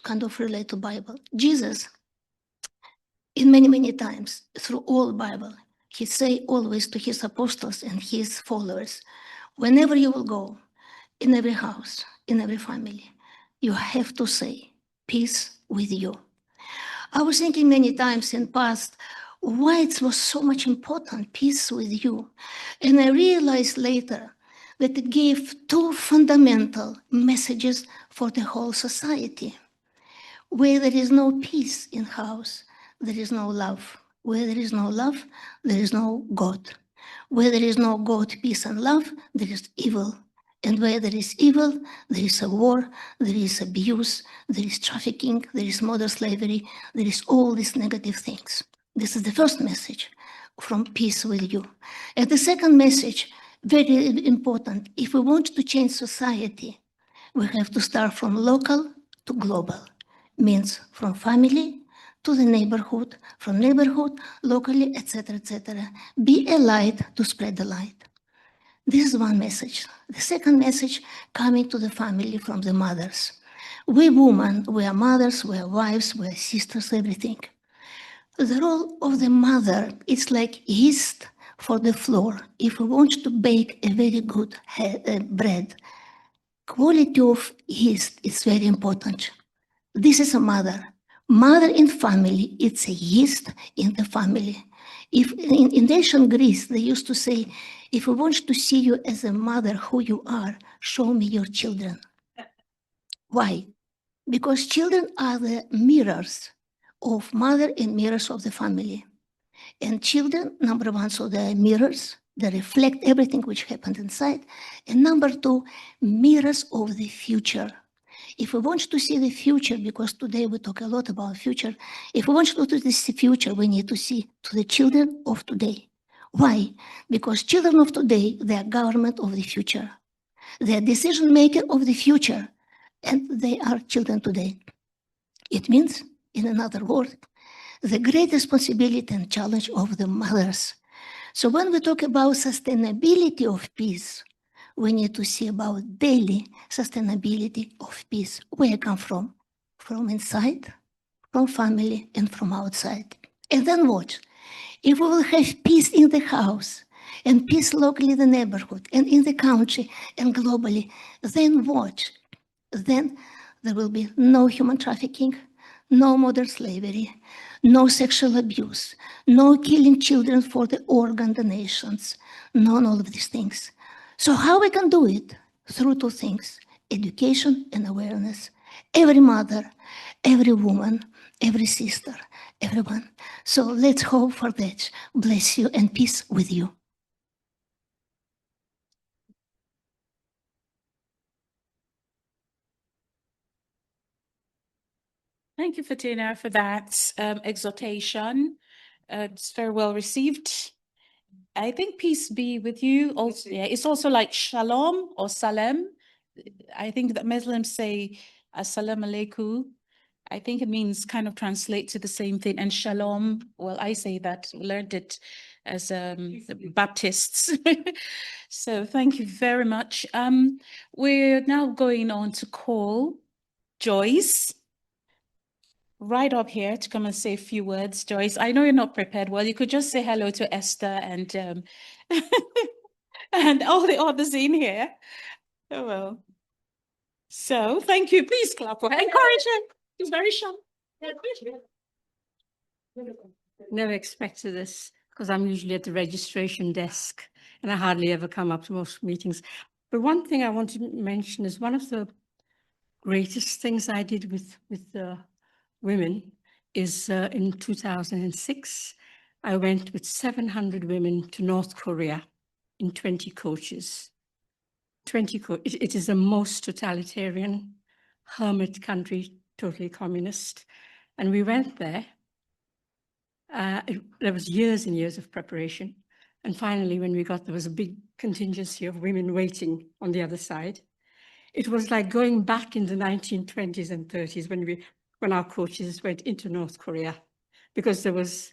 kind of relate to Bible. Jesus, in many, many times through all Bible, he say always to his apostles and his followers, whenever you will go, in every house, in every family, you have to say, peace with you. I was thinking many times in past, why it was so much important, peace with you. And I realized later that it gave two fundamental messages for the whole society. Where there is no peace in house, there is no love. Where there is no love, there is no God. Where there is no God, peace, and love, there is evil. And where there is evil, there is a war, there is abuse, there is trafficking, there is modern slavery, there is all these negative things. This is the first message from Peace with You. And the second message, very important, if we want to change society, we have to start from local to global. Means from family to the neighborhood, from neighborhood, locally, etc., etc. Be a light to spread the light. This is one message. The second message coming to the family from the mothers. We women, we are mothers, we are wives, we are sisters, everything. The role of the mother is like yeast for the flour. If we want to bake a very good bread, quality of yeast is very important. This is a mother. Mother in family, it's a yeast in the family. If in ancient Greece, they used to say, if I want to see you as a mother who you are, show me your children. Why? Because children are the mirrors of mother and mirrors of the family. And children, number one, so they're mirrors, they reflect everything which happened inside. And number two, mirrors of the future. If we want to see the future, because today we talk a lot about future, if we want to see the future, we need to see to the children of today. Why? Because children of today, they are government of the future. They are decision maker of the future, and they are children today. It means, in another word, the great responsibility and challenge of the mothers. So when we talk about sustainability of peace, we need to see about daily sustainability of peace. Where I come from? From inside, from family, and from outside. And then what? If we will have peace in the house, and peace locally in the neighborhood, and in the country, and globally, then what? Then there will be no human trafficking, no modern slavery, no sexual abuse, no killing children for the organ donations, none all of these things. So how we can do it? Through two things, education and awareness. Every mother, every woman, every sister, everyone. So let's hope for that. Bless you and peace with you. Thank you, Fatina, for that exhortation. It's very well received. I think peace be with you. Also, yeah, it's also like shalom or salem. I think that Muslims say assalamu alaikum. I think it means kind of translate to the same thing. And shalom, well, I say that, learned it as Baptists. So thank you very much. We're now going on to call Joyce right up here to come and say a few words. Joyce, I know you're not prepared. Well, you could just say hello to Esther and and all the others in here. Oh, well. So thank you. Please clap for her. Encourage her. She's very shy. Never expected this because I'm usually at the registration desk and I hardly ever come up to most meetings. But one thing I want to mention is one of the greatest things I did with the women is in 2006, I went with 700 women to North Korea in 20 coaches. It is the most totalitarian hermit country, totally communist. And we went there. There was years and years of preparation. And finally, when we got, there was a big contingency of women waiting on the other side. it was like going back in the 1920s and 30s when our coaches went into North Korea, because there was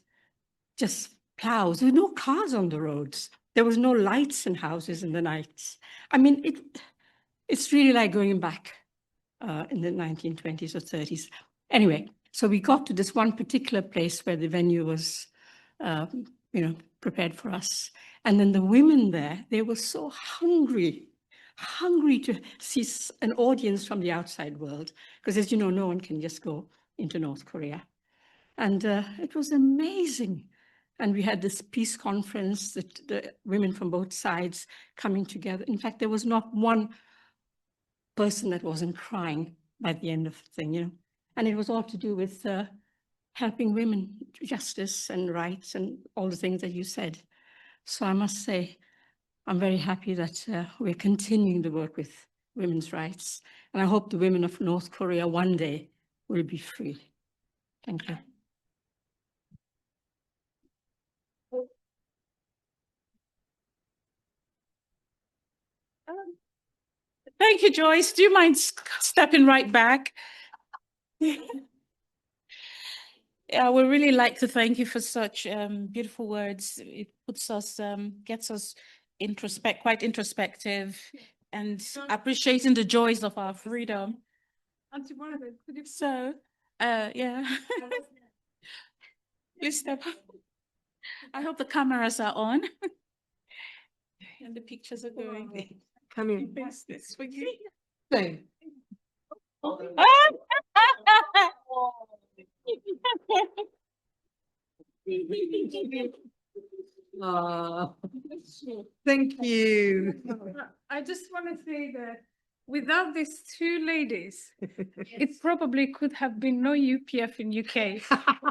just plows. There were no cars on the roads. There was no lights in houses in the nights. I mean, it's really like going back in the 1920s or 30s. Anyway, so we got to this one particular place where the venue was, prepared for us. And then the women there, they were so hungry to see an audience from the outside world. Because as you know, no one can just go into North Korea. And it was amazing. And we had this peace conference, the women from both sides coming together. In fact, there was not one person that wasn't crying by the end of the thing, And it was all to do with helping women, justice and rights and all the things that you said. So I must say, I'm very happy that we're continuing the work with women's rights. And I hope the women of North Korea one day will be free. Thank you. Thank you, Joyce. Do you mind stepping right back? Yeah, we really like to thank you for such beautiful words. It puts us, gets us quite introspective, and appreciating the joys of our freedom. So, yeah. Please step up. I hope the cameras are on and the pictures are going. Come here. This for you. Same. Thank you. I just want to say that without these two ladies, it probably could have been no UPF in UK.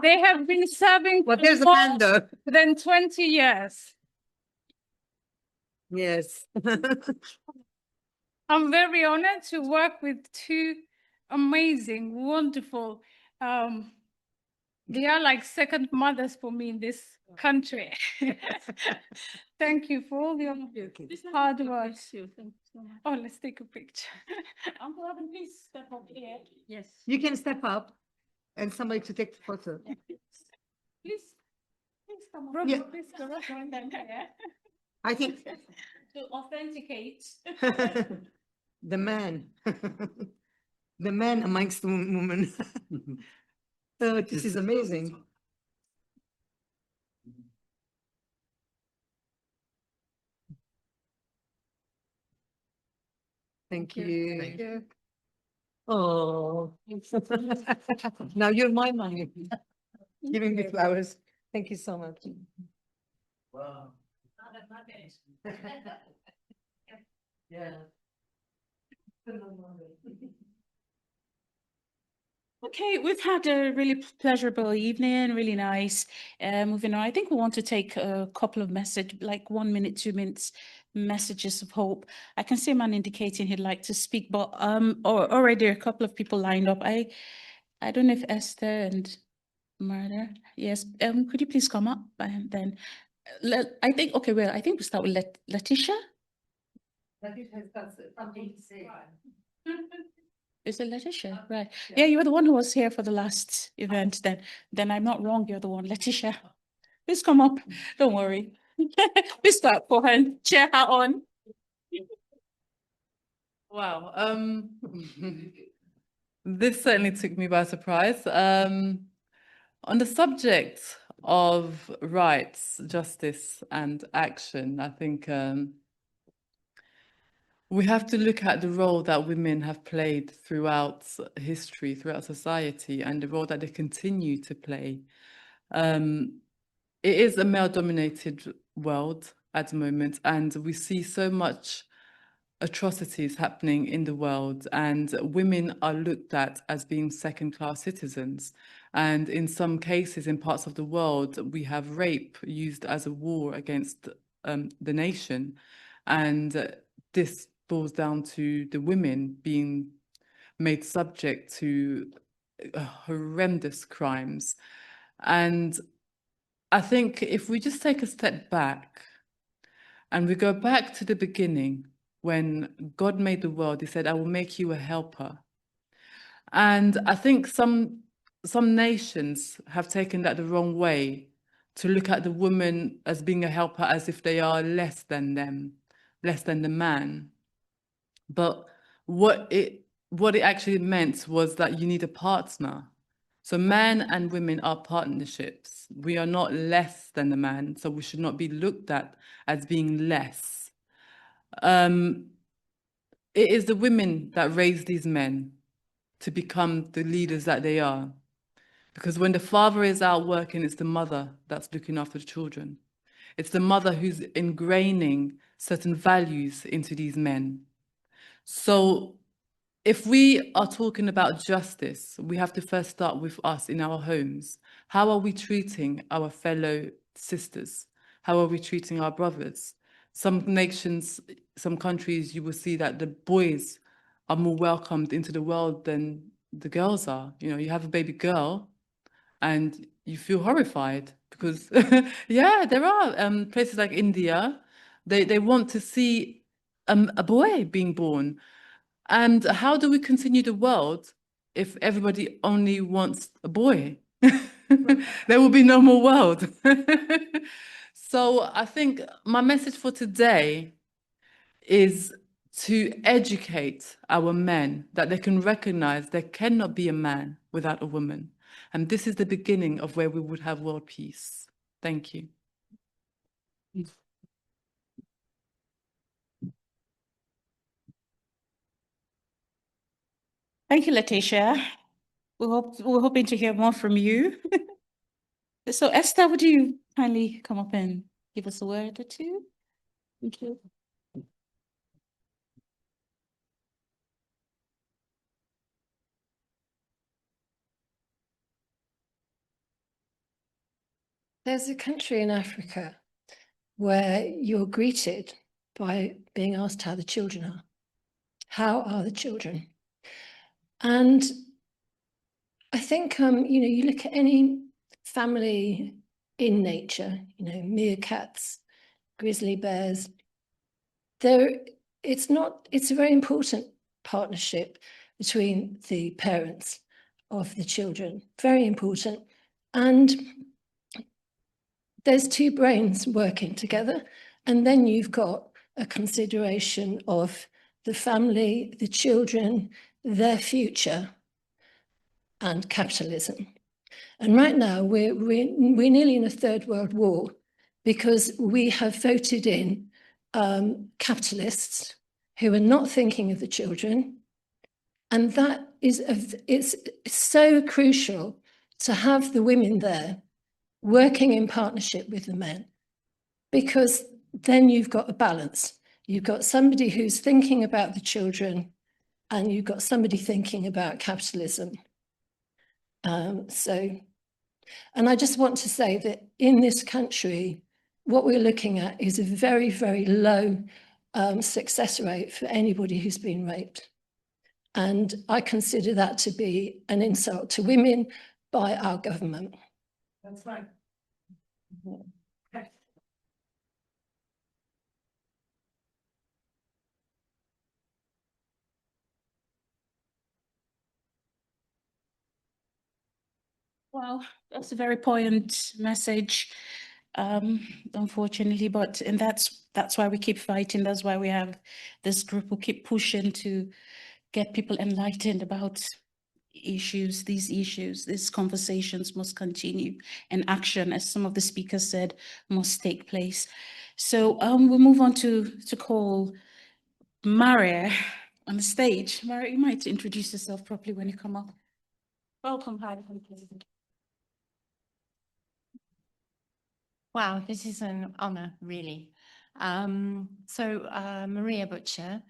They have been serving Well, there's a more man though. than 20 years. Yes. I'm very honored to work with two amazing, wonderful, they are like second mothers for me in this country. Thank you for all your hard work. Oh, let's take a picture. Uncle Evan, please step up here. Yes. You can step up and somebody to take the photo. Please come up. Robert, Yeah. please go right. Join them here I think to authenticate. the man, the man amongst the women. So this is amazing. Thank you. Thank you. Oh, now you're my money. Giving me flowers. Thank you so much. Wow. Yeah. Okay, we've had a really pleasurable evening, really nice. Moving on, I think we want to take a couple of like 1 minute, 2 minutes messages of hope. I can see a man indicating he'd like to speak, but already a couple of people lined up. I don't know if Esther and Martha. Yes, could you please come up and then I think we'll start with Letitia. Is it Letitia? Right. Yeah, you were the one who was here for the last event. Then I'm not wrong. You're the one, Letitia. Please come up. Don't worry. Please start for her and cheer her on. Wow. This certainly took me by surprise. On the subject of rights, justice, and action, I think we have to look at the role that women have played throughout history, throughout society, and the role that they continue to play. It is a male-dominated world at the moment, and we see so much atrocities happening in the world, and women are looked at as being second-class citizens. And in some cases, in parts of the world, we have rape used as a war against the nation. And this boils down to the women being made subject to horrendous crimes. And I think if we just take a step back and we go back to the beginning, when God made the world, he said, I will make you a helper. And I think some nations have taken that the wrong way, to look at the woman as being a helper as if they are less than them, less than the man. But what it actually meant was that you need a partner. So men and women are partnerships. We are not less than the man, so we should not be looked at as being less. It is the women that raise these men to become the leaders that they are. Because when the father is out working, it's the mother that's looking after the children. It's the mother who's ingraining certain values into these men. So if we are talking about justice, we have to first start with us in our homes. How are we treating our fellow sisters? How are we treating our brothers? Some nations, some countries, you will see that the boys are more welcomed into the world than the girls are. You know, you have a baby girl and you feel horrified because, yeah, there are places like India, they want to see a boy being born. And how do we continue the world if everybody only wants a boy? There will be no more world. So I think my message for today is to educate our men that they can recognize there cannot be a man without a woman. And this is the beginning of where we would have world peace. Thank you. Thank you, Letitia. We're hoping to hear more from you. So Esther, would you kindly come up and give us a word or two? Thank you. There's a country in Africa where you're greeted by being asked how the children are. How are the children? And I think, you look at any family in nature, meerkats, grizzly bears, it's a very important partnership between the parents of the children, very important. And there's two brains working together, and then you've got a consideration of the family, the children, their future, and capitalism. And right now we're nearly in a third world war because we have voted in capitalists who are not thinking of the children, and that is it's so crucial to have the women there working in partnership with the men, because then you've got a balance. You've got somebody who's thinking about the children, and you've got somebody thinking about capitalism. And I just want to say that in this country, what we're looking at is a very, very low success rate for anybody who's been raped. And I consider that to be an insult to women by our government. That's right. Well, that's a very poignant message, unfortunately, and that's why we keep fighting. That's why we have this group who keep pushing to get people enlightened about issues. These conversations must continue, and action, as some of the speakers said, must take place. So we'll move on to call Maria on the stage. Maria, you might introduce yourself properly when you come up. Welcome. Hi. Wow, this is an honor, really. Maria Butcher,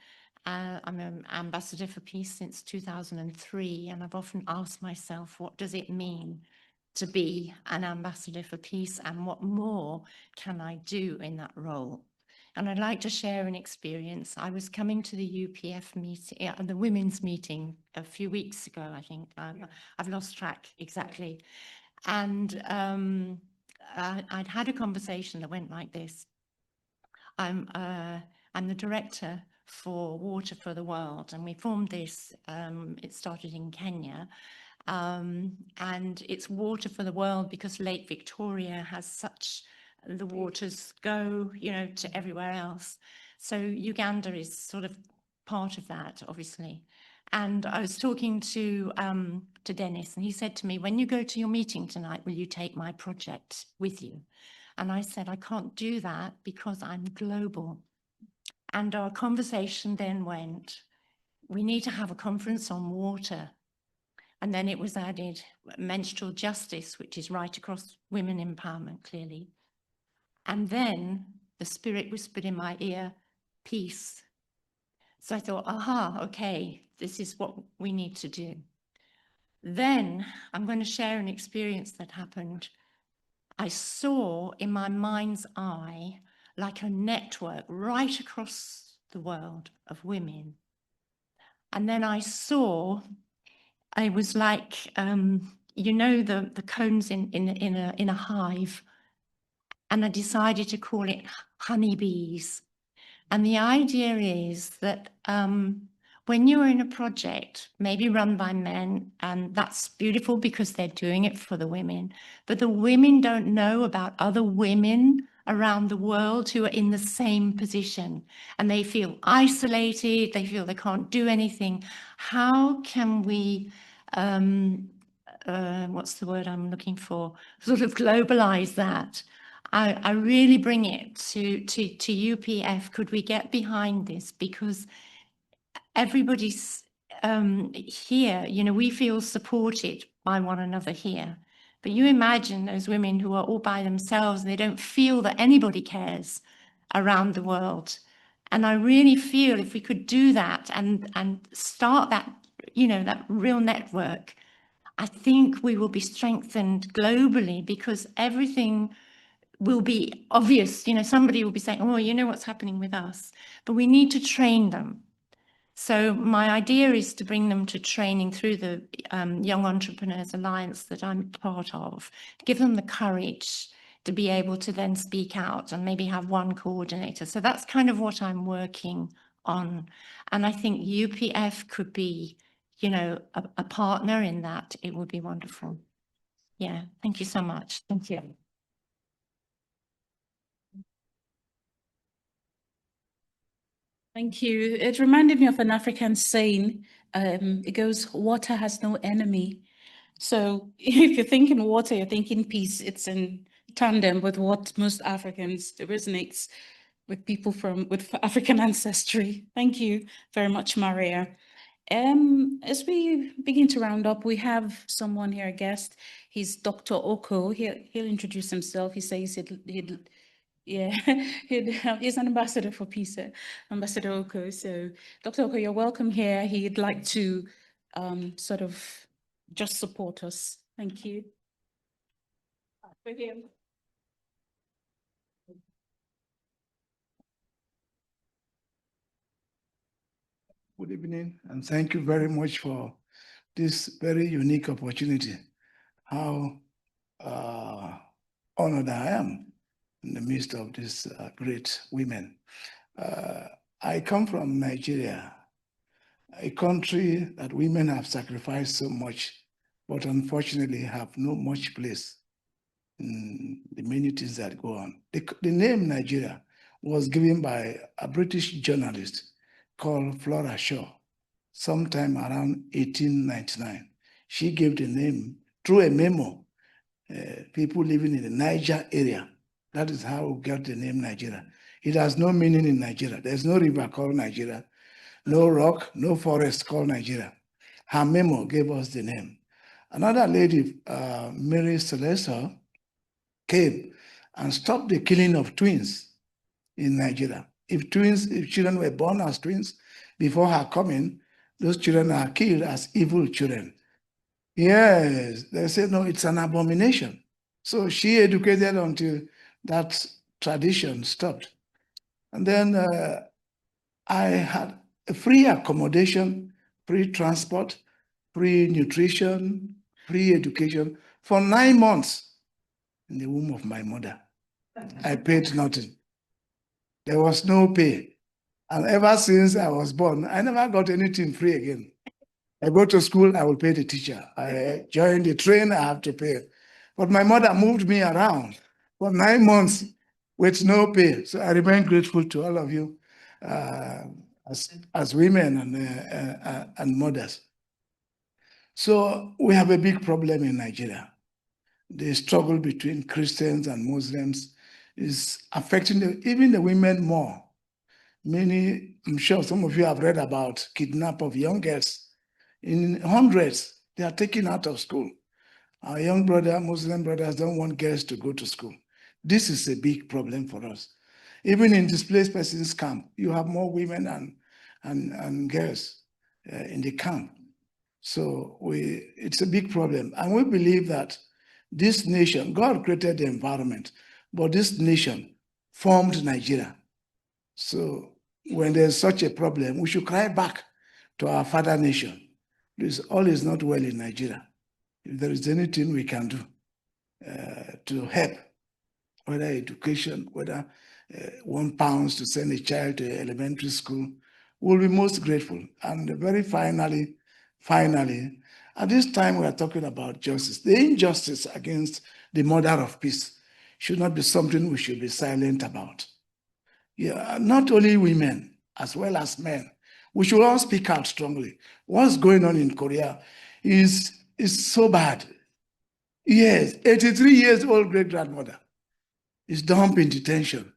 I'm an ambassador for peace since 2003, and I've often asked myself, what does it mean to be an ambassador for peace, and what more can I do in that role? And I'd like to share an experience. I was coming to the UPF meeting, the women's meeting a few weeks ago, I think. I've lost track exactly. And I'd had a conversation that went like this. I'm the director for Water for the World, and we formed this, it started in Kenya, and it's Water for the World because Lake Victoria has such, the waters go, you know, to everywhere else. So Uganda is sort of part of that, obviously. And I was talking to Dennis, and he said to me, when you go to your meeting tonight, will you take my project with you? And I said, I can't do that because I'm global. And our conversation then went, we need to have a conference on water. And then it was added menstrual justice, which is right across women empowerment, clearly. And then the Spirit whispered in my ear, peace. So I thought, aha, okay, this is what we need to do. Then I'm going to share an experience that happened. I saw in my mind's eye like a network right across the world of women. And then I saw, I was like, you know, the cones in a hive, and I decided to call it honeybees. And the idea is that when you're in a project, maybe run by men, and that's beautiful because they're doing it for the women, but the women don't know about other women around the world who are in the same position, and they feel isolated, they feel they can't do anything. How can we, what's the word I'm looking for, sort of globalize that? I really bring it to UPF. Could we get behind this? Because everybody's here, you know, we feel supported by one another here. But you imagine those women who are all by themselves, and they don't feel that anybody cares around the world. And I really feel if we could do that and start that, you know, that real network, I think we will be strengthened globally, because everything will be obvious. You know, somebody will be saying, oh, you know what's happening with us, but we need to train them. So my idea is to bring them to training through the Young Entrepreneurs Alliance that I'm part of, give them the courage to be able to then speak out and maybe have one coordinator. So that's kind of what I'm working on. And I think UPF could be, you know, a partner in that. It would be wonderful. Yeah, thank you so much. Thank you. Thank you. It reminded me of an African saying. It goes, water has no enemy. So if you're thinking water, you're thinking peace. It's in tandem with what most Africans, it resonates with people with African ancestry. Thank you very much, Maria. As we begin to round up, we have someone here, a guest. He's Dr. Oko. He'll introduce himself. He says he's an ambassador for peace, Ambassador Oko. So, Dr. Oko, you're welcome here. He'd like to sort of just support us. Thank you. For him. Good evening, and thank you very much for this very unique opportunity. How honored I am in the midst of these great women. I come from Nigeria, a country that women have sacrificed so much, but unfortunately have no much place in the many things that go on. The name Nigeria was given by a British journalist called Flora Shaw sometime around 1899. She gave the name through a memo, people living in the Niger area. That is how we got the name Nigeria. It has no meaning in Nigeria. There's no river called Nigeria, no rock, no forest called Nigeria. Her memo gave us the name. Another lady, Mary Celeste, came and stopped the killing of twins in Nigeria. If children were born as twins before her coming, those children are killed as evil children. Yes, they said, no, it's an abomination. So she educated until that tradition stopped. And then I had a free accommodation, free transport, free nutrition, free education for 9 months in the womb of my mother. I paid nothing. There was no pay. And ever since I was born, I never got anything free again. I go to school, I will pay the teacher. I join the train, I have to pay. But my mother moved me around for 9 months with no pay. So I remain grateful to all of you as women and mothers. So we have a big problem in Nigeria. The struggle between Christians and Muslims is affecting even the women more. Many, I'm sure some of you have read about kidnap of young girls. In hundreds, they are taken out of school. Our young Muslim brothers don't want girls to go to school. This is a big problem for us. Even in displaced persons camp, you have more women and girls in the camp. So it's a big problem. And we believe that this nation, God created the environment, but this nation formed Nigeria. So when there's such a problem, we should cry back to our father nation. All is not well in Nigeria. If there is anything we can do to help, whether education, whether £1 to send a child to elementary school, we'll be most grateful. And very finally, at this time we are talking about justice. The injustice against the mother of peace should not be something we should be silent about. Yeah, not only women, as well as men. We should all speak out strongly. What's going on in Korea is so bad. Yes, 83 years old great-grandmother is dumped in detention.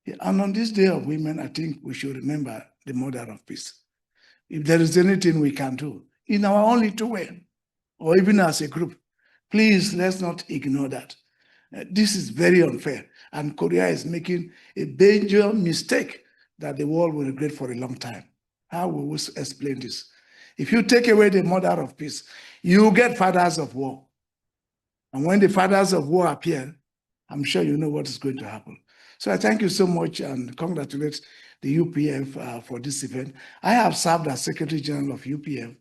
Yeah, and on this Day of Women, I think we should remember the mother of peace. If there is anything we can do in our own little way, or even as a group, please let's not ignore that. This is very unfair, and Korea is making a major mistake that the world will regret for a long time. How will we explain this? If you take away the mother of peace, you get fathers of war. And when the fathers of war appear, I'm sure you know what is going to happen. So I thank you so much and congratulate the UPF for this event. I have served as Secretary General of UPF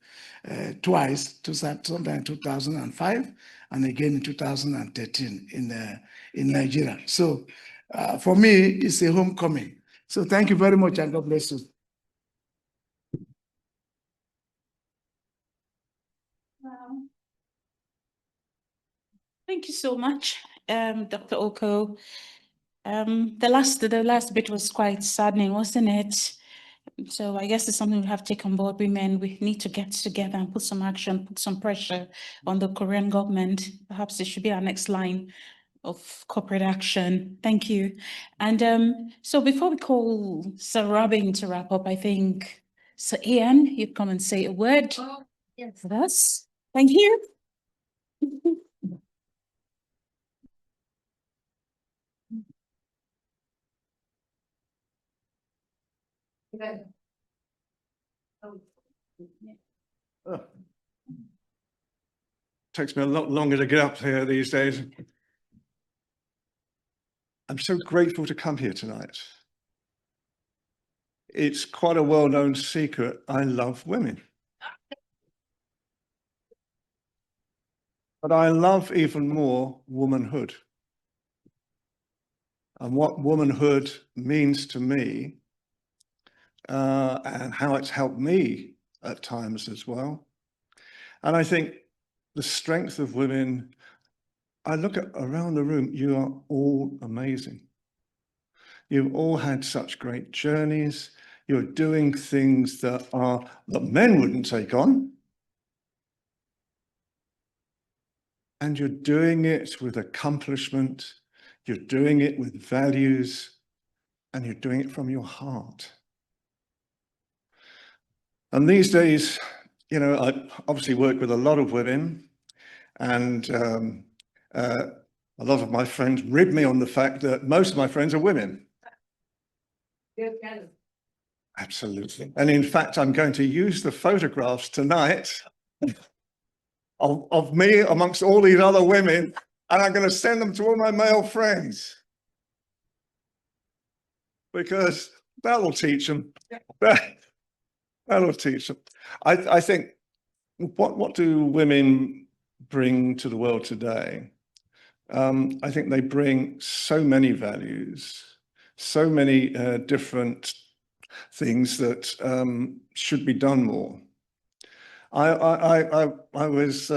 twice, sometime in 2005 and again in 2013 in Nigeria. So for me, it's a homecoming. So thank you very much and God bless you. Thank you so much, Dr. Oko. The last bit was quite saddening, wasn't it? So I guess it's something we have to take on board. Women, we need to get together and put some action, put some pressure on the Korean government. Perhaps it should be our next line of corporate action. Thank you. And so before we call Sir Robin to wrap up, I think Sir Ian, you'd come and say a word with us. Thank you. Takes me a lot longer to get up here these days. I'm so grateful to come here tonight. It's quite a well-known secret. I love women. But I love even more womanhood. And what womanhood means to me and how it's helped me at times as well. And I think the strength of women, I look at around the room, you are all amazing. You've all had such great journeys. You're doing things that men wouldn't take on. And you're doing it with accomplishment. You're doing it with values, and you're doing it from your heart. And these days, you know, I obviously work with a lot of women, and a lot of my friends rib me on the fact that most of my friends are women. Absolutely. And in fact, I'm going to use the photographs tonight of me amongst all these other women, and I'm going to send them to all my male friends. Because that'll teach them. That'll teach them. I think, what do women bring to the world today? I think they bring so many values, so many different things that should be done more. I was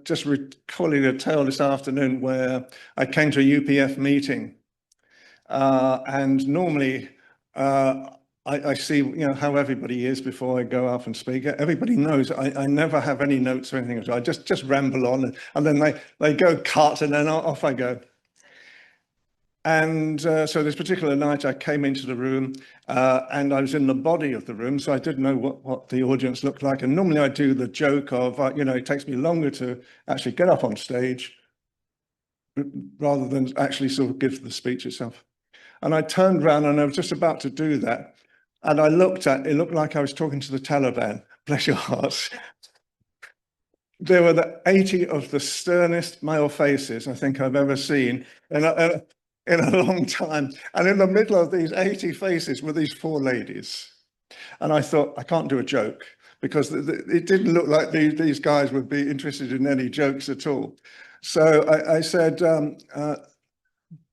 just recalling a tale this afternoon where I came to a UPF meeting, and normally I see, you know, how everybody is before I go up and speak. Everybody knows I never have any notes or anything. I just ramble on, and then they go cut, and then off I go. And so this particular night I came into the room and I was in the body of the room, so I didn't know what the audience looked like. And normally I do the joke of, you know, it takes me longer to actually get up on stage rather than actually sort of give the speech itself. And I turned around and I was just about to do that. And I looked at, it looked like I was talking to the Taliban, bless your hearts. There were the 80 of the sternest male faces I think I've ever seen in a long time. And in the middle of these 80 faces were these 4 ladies. And I thought, I can't do a joke because it didn't look like these guys would be interested in any jokes at all. So I said,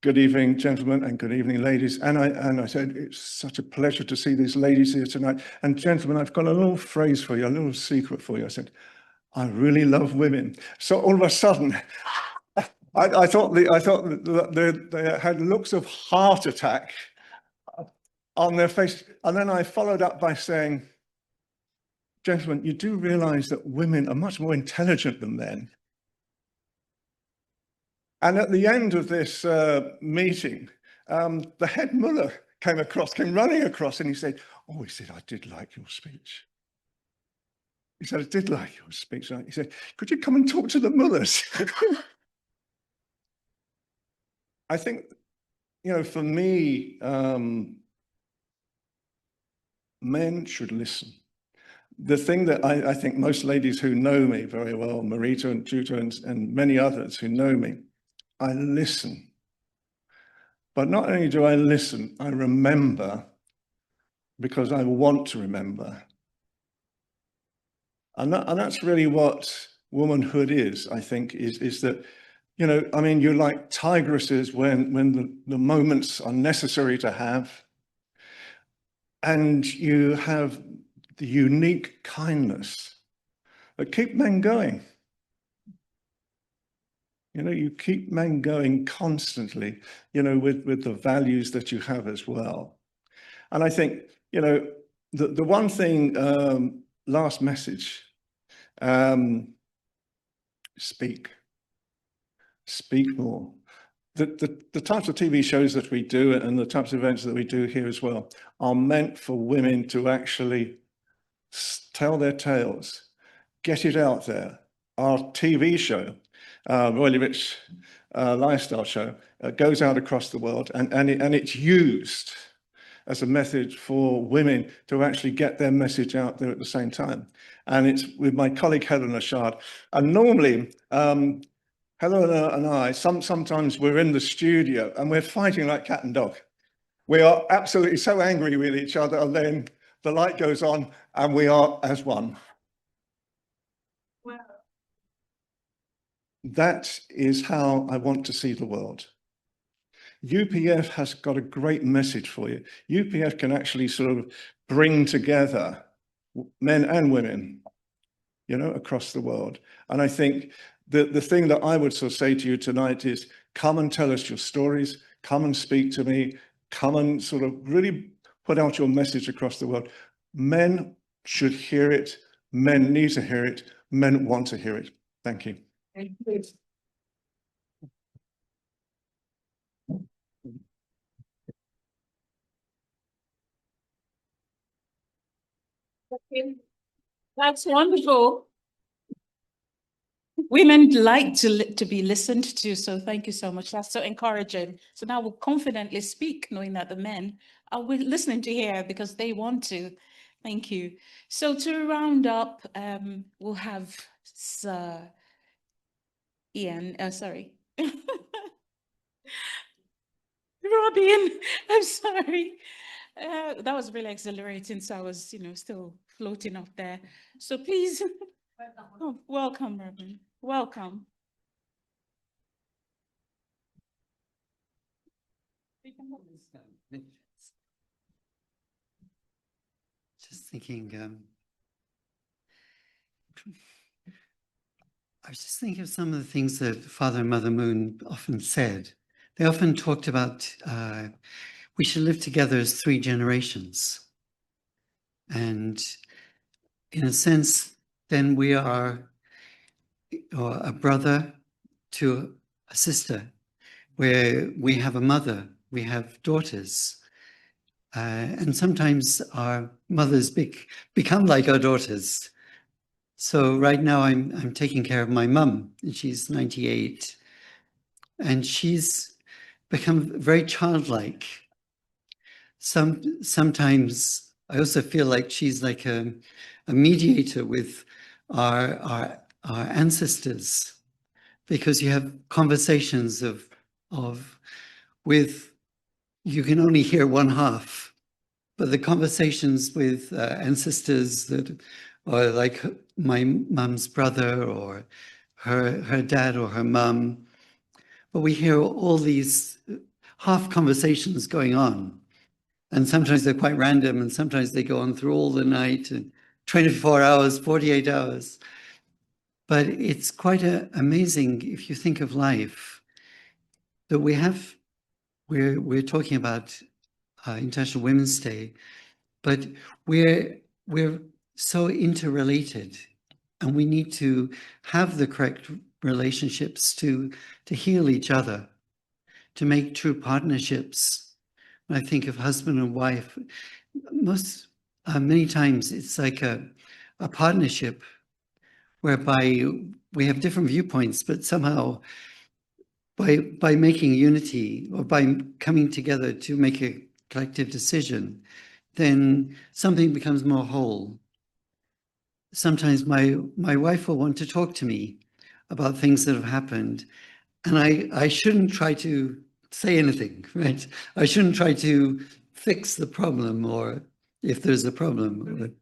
good evening, gentlemen, and good evening, ladies. And I said, it's such a pleasure to see these ladies here tonight. And gentlemen, I've got a little phrase for you, a little secret for you. I said, I really love women. So all of a sudden, I thought they had looks of heart attack on their face. And then I followed up by saying, gentlemen, you do realize that women are much more intelligent than men. And at the end of this meeting, the head mullah came running across, and he said, oh, he said, I did like your speech. He said, I did like your speech. He said, could you come and talk to the mullahs? I think, you know, for me, men should listen. The thing that I think most ladies who know me very well, Merita and Teuta and many others who know me, I listen. But not only do I listen, I remember because I want to remember. And that's really what womanhood is, I think, is that, you know, I mean, you're like tigresses when the moments are necessary to have, and you have the unique kindness that keep men going. You know, you keep men going constantly, you know, with the values that you have as well. And I think, you know, the one thing, last message, speak more. The types of TV shows that we do and the types of events that we do here as well are meant for women to actually tell their tales, get it out there. Our TV show, Royally Rich Lifestyle Show, goes out across the world and it's used as a message for women to actually get their message out there at the same time. And it's with my colleague Helena Shard. And normally, Helena and I, sometimes we're in the studio and we're fighting like cat and dog. We are absolutely so angry with each other, and then the light goes on and we are as one. Wow. That is how I want to see the world. UPF has got a great message for you. UPF can actually sort of bring together men and women, you know, across the world. And I think the thing that I would sort of say to you tonight is, come and tell us your stories, come and speak to me, come and sort of really put out your message across the world. Men should hear it, men need to hear it, men want to hear it. Thank you. Thank you. That's wonderful. Women like to be listened to, so thank you so much. That's so encouraging. So now we'll confidently speak, knowing that the men are listening to hear because they want to. Thank you. So to round up, we'll have Sir Ian, sorry. Robin, I'm sorry. That was really exhilarating. So I was, you know, still floating up there. So please, oh, welcome, Robin. Welcome. thinking of some of the things that Father and Mother Moon often said. They often talked about we should live together as 3 generations. And in a sense, then we are a brother to a sister, where we have a mother, we have daughters. And sometimes our mothers become like our daughters. So right now I'm taking care of my mum, and she's 98. And she's become very childlike. Sometimes I also feel like she's like a mediator with our ancestors, because you have conversations with, you can only hear one half, but the conversations with ancestors that are like my mum's brother or her dad or her mum, but we hear all these half conversations going on. And sometimes they're quite random, and sometimes they go on through all the night, and 24 hours, 48 hours. But it's quite amazing if you think of life, that we're talking about International Women's Day, but we're so interrelated, and we need to have the correct relationships to heal each other, to make true partnerships. When I think of husband and wife, many times it's like a partnership whereby we have different viewpoints, but somehow by making unity, or by coming together to make a collective decision, then something becomes more whole. Sometimes my wife will want to talk to me about things that have happened, and I shouldn't try to say anything, right? I shouldn't try to fix the problem, or if there's a problem,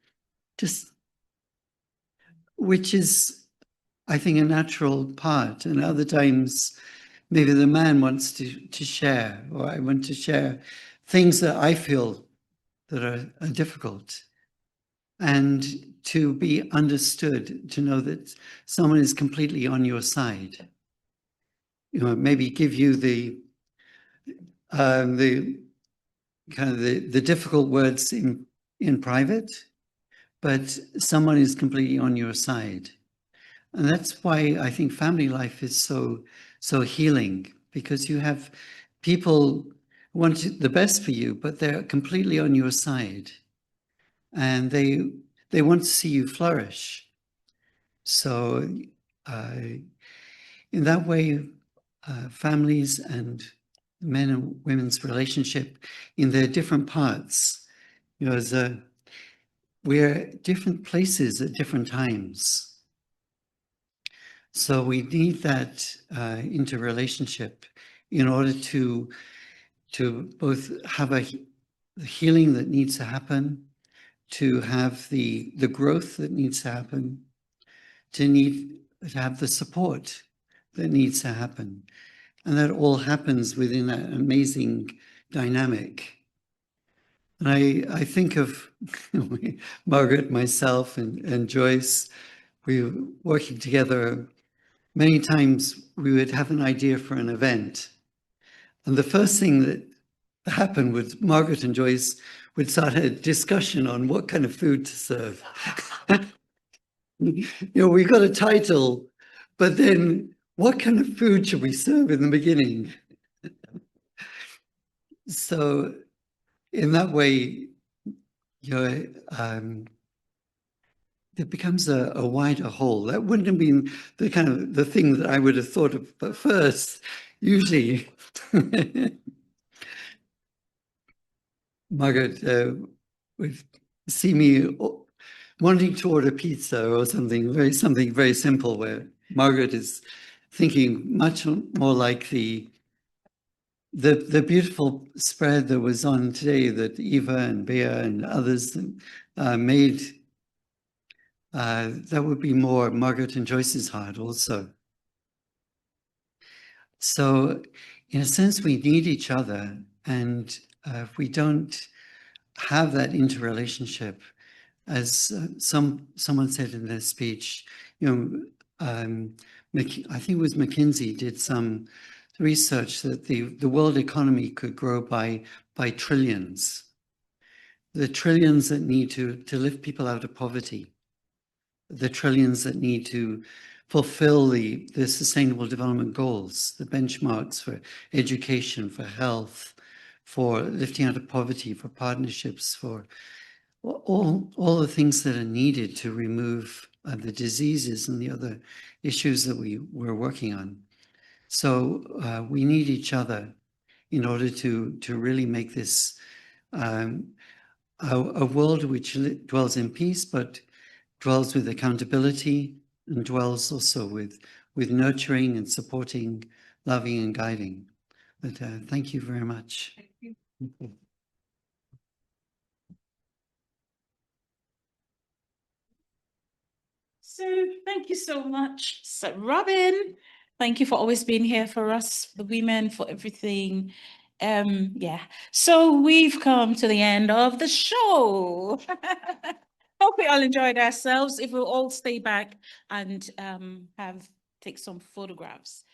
just, which is, I think, a natural part. And other times, maybe the man wants to share, or I want to share things that I feel that are difficult. And to be understood, to know that someone is completely on your side. You know, maybe give you the kind of the difficult words in private, but someone is completely on your side. And that's why I think family life is so healing, because you have people who want the best for you, but they're completely on your side, and they want to see you flourish. So in that way, families and men and women's relationship in their different parts, you know, we're different places at different times. So we need that interrelationship in order to both have a healing that needs to happen, to have the growth that needs to happen, to have the support that needs to happen. And that all happens within that amazing dynamic. And I think of Margaret, myself, and Joyce. We were working together. Many times we would have an idea for an event. And the first thing that happened was Margaret and Joyce would start a discussion on what kind of food to serve. You know, we got a title, but then what kind of food should we serve in the beginning? So in that way, you know, it becomes a wider whole. That wouldn't have been the kind of the thing that I would have thought of, but first, usually, Margaret would see me wanting to order pizza or something very simple, where Margaret is thinking much more like the beautiful spread that was on today that Eva and Bea and others made. That would be more Margaret and Joyce's heart also. So in a sense, we need each other, and if we don't have that interrelationship, as someone said in their speech, I think it was McKinsey did some research that the world economy could grow by trillions. The trillions that need to lift people out of poverty, the trillions that need to fulfill the Sustainable Development Goals, the benchmarks for education, for health, for lifting out of poverty, for partnerships, for all the things that are needed to remove the diseases and the other issues that we're working on. So we need each other in order to really make this a world which dwells in peace, but dwells with accountability and dwells also with nurturing and supporting, loving and guiding. But thank you very much. Thank you. So thank you so much. So Robin, thank you for always being here for us, the women, for everything. Yeah, so we've come to the end of the show. Hope we all enjoyed ourselves. If we'll all stay back and take some photographs.